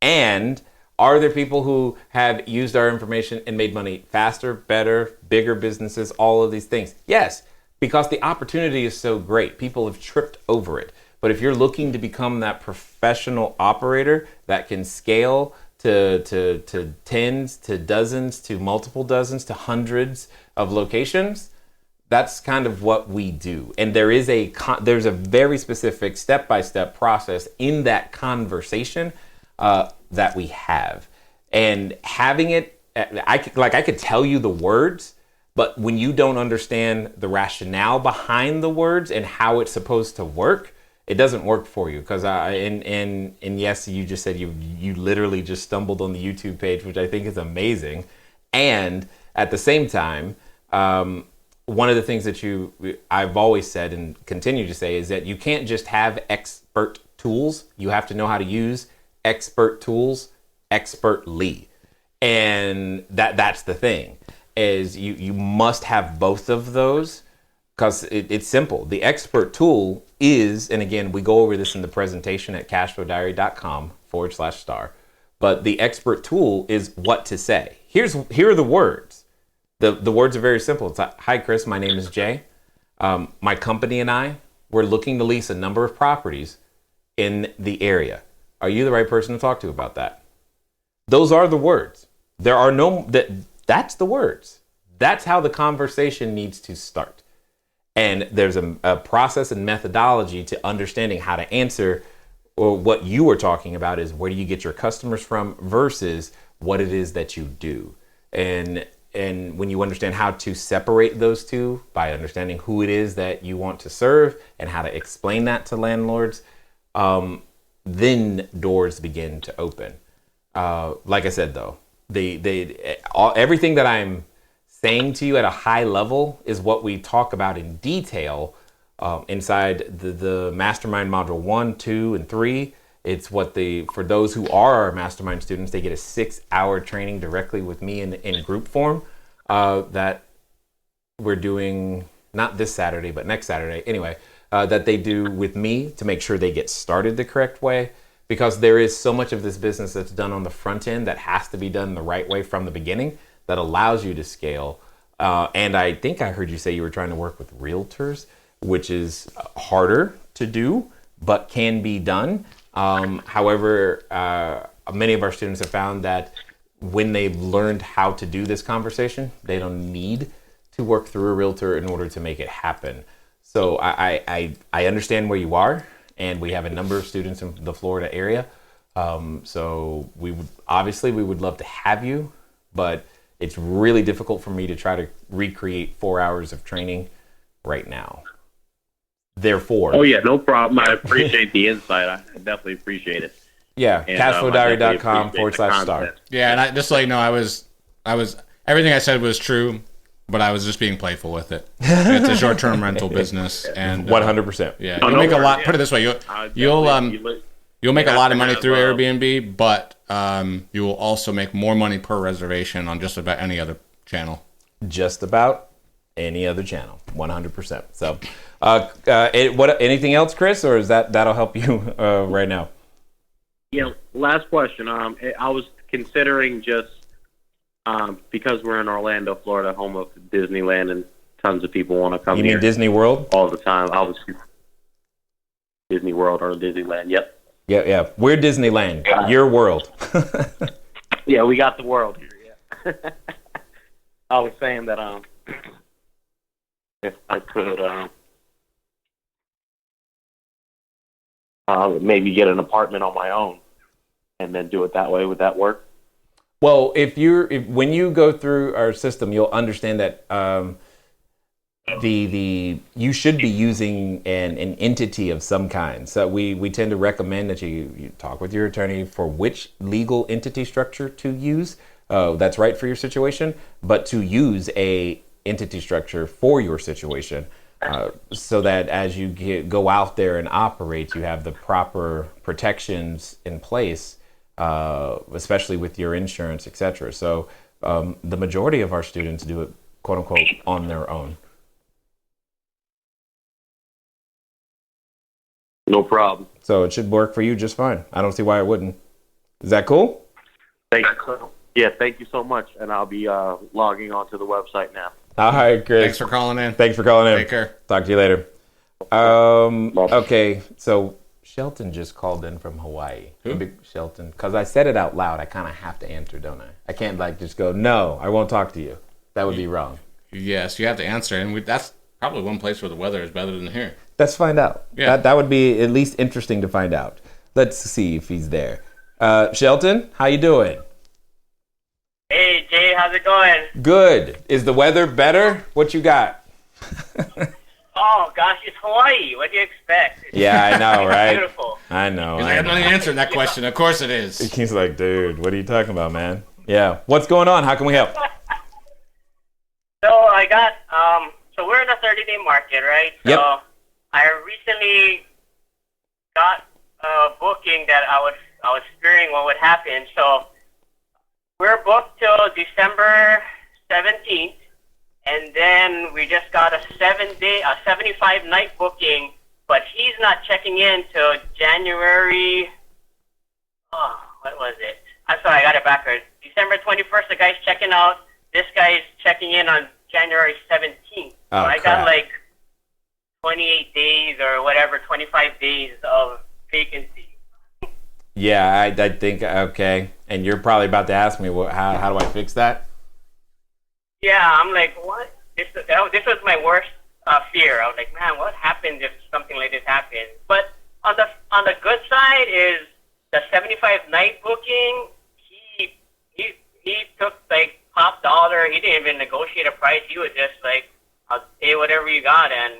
And are there people who have used our information and made money faster, better, bigger businesses, all of these things? Yes, because the opportunity is so great. People have tripped over it. But if you're looking to become that professional operator that can scale to tens, to dozens, to multiple dozens, to hundreds of locations, that's kind of what we do. And there's a very specific step-by-step process in that conversation that we have. And having it, I could tell you the words, but when you don't understand the rationale behind the words and how it's supposed to work, it doesn't work for you. Because and yes, you just said you literally just stumbled on the YouTube page, which I think is amazing. And at the same time, one of the things that I've always said and continue to say is that you can't just have expert tools. You have to know how to use expert tools expertly. And that's the thing, is you must have both of those, because it's simple. The expert tool is, and again, we go over this in the presentation at cashflowdiary.com/star, but the expert tool is what to say. Here are the words. The words are very simple. It's like, hi, Chris, my name is Jay. My company and we're looking to lease a number of properties in the area. Are you the right person to talk to about that? Those are the words. There are that's the words. That's how the conversation needs to start. And there's a process and methodology to understanding how to answer, or what you were talking about is where do you get your customers from versus what it is that you do. And when you understand how to separate those two by understanding who it is that you want to serve and how to explain that to landlords, then doors begin to open. Like I said, though, everything that I'm saying to you at a high level is what we talk about in detail inside the Mastermind Module 1, 2, and 3. It's for those who are our Mastermind students, they get a 6-hour training directly with me in group form that we're doing not this Saturday, but next Saturday. Anyway, that they do with me to make sure they get started the correct way, because there is so much of this business that's done on the front end that has to be done the right way from the beginning that allows you to scale. And I think I heard you say you were trying to work with realtors, which is harder to do, but can be done. However, many of our students have found that when they've learned how to do this conversation, they don't need to work through a realtor in order to make it happen. So I understand where you are, and we have a number of students in the Florida area. So we would love to have you, but it's really difficult for me to try to recreate 4 hours of training right now. Therefore. Oh yeah, no problem. I appreciate the insight. I definitely appreciate it. Yeah, And, cashflowdiary.com/star. Yeah, and just so you know, I was everything I said was true, but I was just being playful with it. It's a short-term rental business, and 100%. Yeah, you'll make a lot. Put it this way, you'll make a lot of money through Airbnb, but you will also make more money per reservation on just about any other channel. Just about any other channel, 100%. So, anything else, Chris, or is that'll help you right now? Yeah. Last question. I was considering just because we're in Orlando, Florida, home of Disneyland, and tons of people want to come. You mean here Disney World? All the time. I was Disney World or Disneyland. Yep. Yeah. We're Disneyland. Your world. Yeah, we got the world here. Yeah. I was saying that if I could maybe get an apartment on my own and then do it that way, would that work? Well, when you go through our system, you'll understand that you should be using an entity of some kind. So we tend to recommend that you talk with your attorney for which legal entity structure to use. That's right for your situation, but to use a entity structure for your situation, so that as you go out there and operate, you have the proper protections in place, especially with your insurance, etc. So the majority of our students do it, quote unquote, on their own. No problem. So it should work for you just fine. I don't see why it wouldn't. Is that cool? Thank you so much, and I'll be logging onto the website now. All right, Chris. Thanks for calling in. Take care. Talk to you later. Okay, so Shelton just called in from Hawaii. Who? Big Shelton. Because I said it out loud, I kind of have to answer, don't I? I can't just go, no, I won't talk to you. That would be wrong. Yes, you have to answer, and that's probably one place where the weather is better than here. Let's find out. Yeah. That would be at least interesting to find out. Let's see if he's there. Shelton, how you doing? Hey, Jay, how's it going? Good. Is the weather better? What you got? Oh, gosh, it's Hawaii. What do you expect? Yeah, I know, right? Beautiful. I know. I have nothing answering that question. Of course it is. He's like, dude, what are you talking about, man? Yeah. What's going on? How can we help? So I got, so we're in a 30-day market, right? So Yep. I recently got a booking that I was fearing what would happen. So we're booked till December 17th, and then we just got a 75-night booking, but he's not checking in till January. Oh, what was it? I'm sorry, I got it backwards. December 21st, the guy's checking out. This guy's checking in on January 17th. So I got like 28 days or whatever, 25 days of vacancy. Yeah, I think, okay. And you're probably about to ask me, how do I fix that? Yeah, I'm like, what? This was my worst fear. I was like, man, what happens if something like this happens? But on the good side is the 75-night booking. He took like top dollar. He didn't even negotiate a price. He was just like, I'll pay whatever you got, and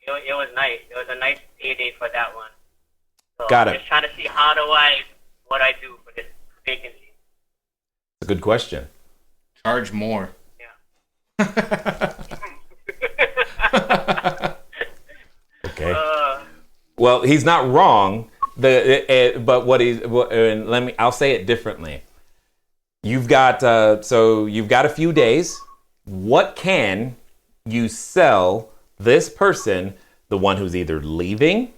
it was nice. It was a nice payday for that one. So Got I'm it. just trying to see what I do for this vacancy. It's a good question. Charge more. Okay. Well, he's not wrong. But I'll say it differently. You've got a few days. What can you sell this person, the one who's either leaving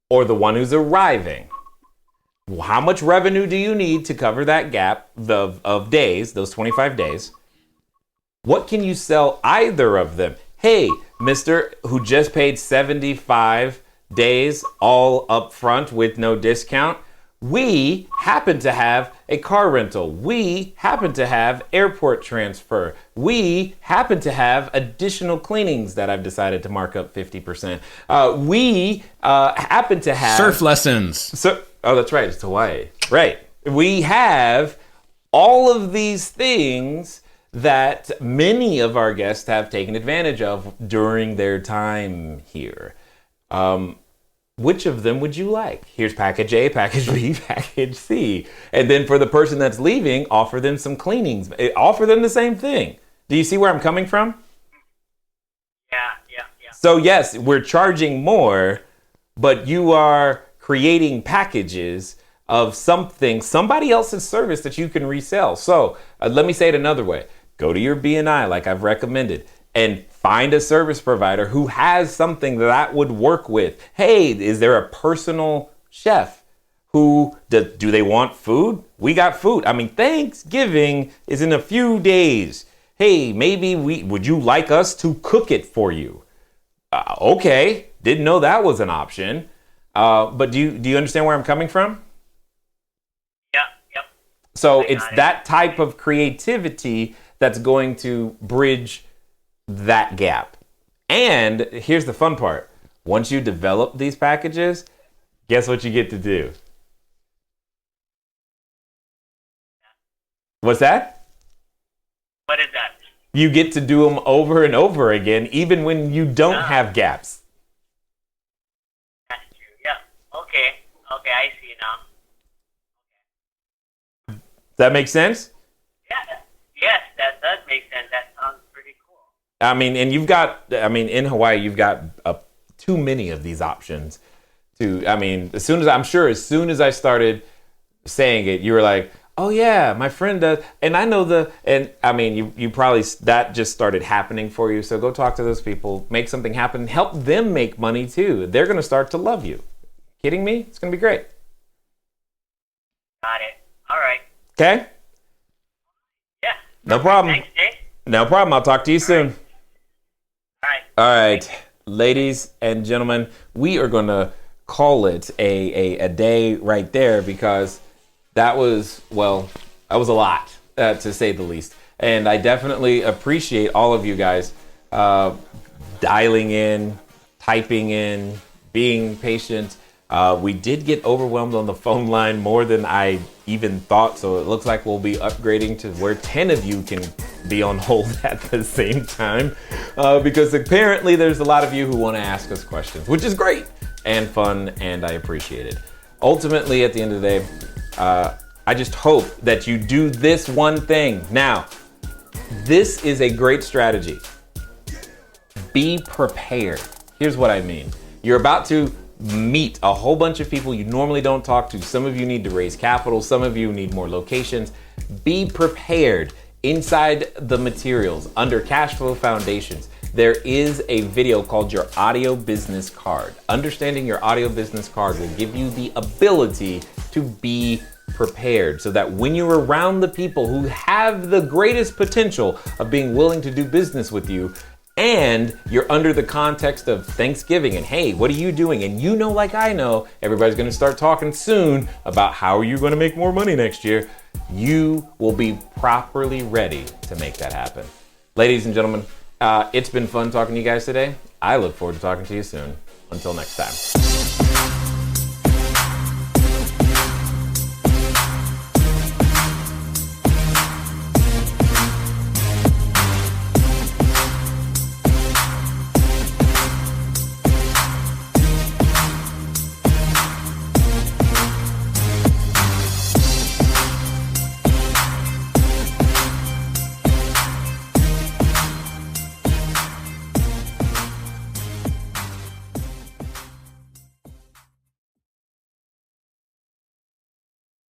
or the one who's arriving? How much revenue do you need to cover that gap of days, those 25 days? What can you sell either of them? Hey, mister who just paid $75 days, all up front with no discount. We happen to have a car rental. We happen to have airport transfer. We happen to have additional cleanings that I've decided to mark up 50%. We happen to have surf lessons. Oh, that's right. It's Hawaii. Right. We have all of these things that many of our guests have taken advantage of during their time here. Which of them would you like? Here's package A, package B, package C. And then for the person that's leaving, offer them some cleanings. Offer them the same thing. Do you see where I'm coming from? Yeah. So yes, we're charging more, but you are creating packages of something, somebody else's service that you can resell. So let me say it another way. Go to your BNI like I've recommended and find a service provider who has something that would work with. Hey, is there a personal chef who, do they want food? We got food. I mean, Thanksgiving is in a few days. Hey, maybe would you like us to cook it for you? Okay, didn't know that was an option. But do you understand where I'm coming from? Yep. So it's that type of creativity that's going to bridge that gap. And here's the fun part. Once you develop these packages, guess what you get to do? What's that? What is that? You get to do them over and over again, even when you don't have gaps. That's true. Yeah. Okay, I see now. Does that make sense? Yes, that does make sense. That sounds pretty cool. I mean, and in Hawaii, you've got too many of these options. As soon as I started saying it, you were like, oh yeah, my friend does. And I know you probably, that just started happening for you. So go talk to those people, make something happen, help them make money too. They're going to start to love you. Kidding me? It's going to be great. Got it. All right. Okay? Yeah. No problem. Thanks, Jay. No problem. I'll talk to you soon. All right. Ladies and gentlemen, we are going to call it a day right there because that was a lot, to say the least. And I definitely appreciate all of you guys dialing in, typing in, being patient. We did get overwhelmed on the phone line more than I even thought, so it looks like we'll be upgrading to where 10 of you can be on hold at the same time, because apparently there's a lot of you who want to ask us questions, which is great and fun, and I appreciate it. Ultimately, at the end of the day, I just hope that you do this one thing. Now, this is a great strategy. Be prepared. Here's what I mean. You're about to meet a whole bunch of people you normally don't talk to. Some of you need to raise capital. Some of you need more locations. Be prepared. Inside the materials, under Cashflow Foundations, there is a video called your audio business card. Understanding your audio business card will give you the ability to be prepared so that when you're around the people who have the greatest potential of being willing to do business with you, and you're under the context of Thanksgiving and hey, what are you doing? And you know, like I know, everybody's going to start talking soon about how are you going to make more money next year. You will be properly ready to make that happen. Ladies and gentlemen, it's been fun talking to you guys today. I look forward to talking to you soon. Until next time.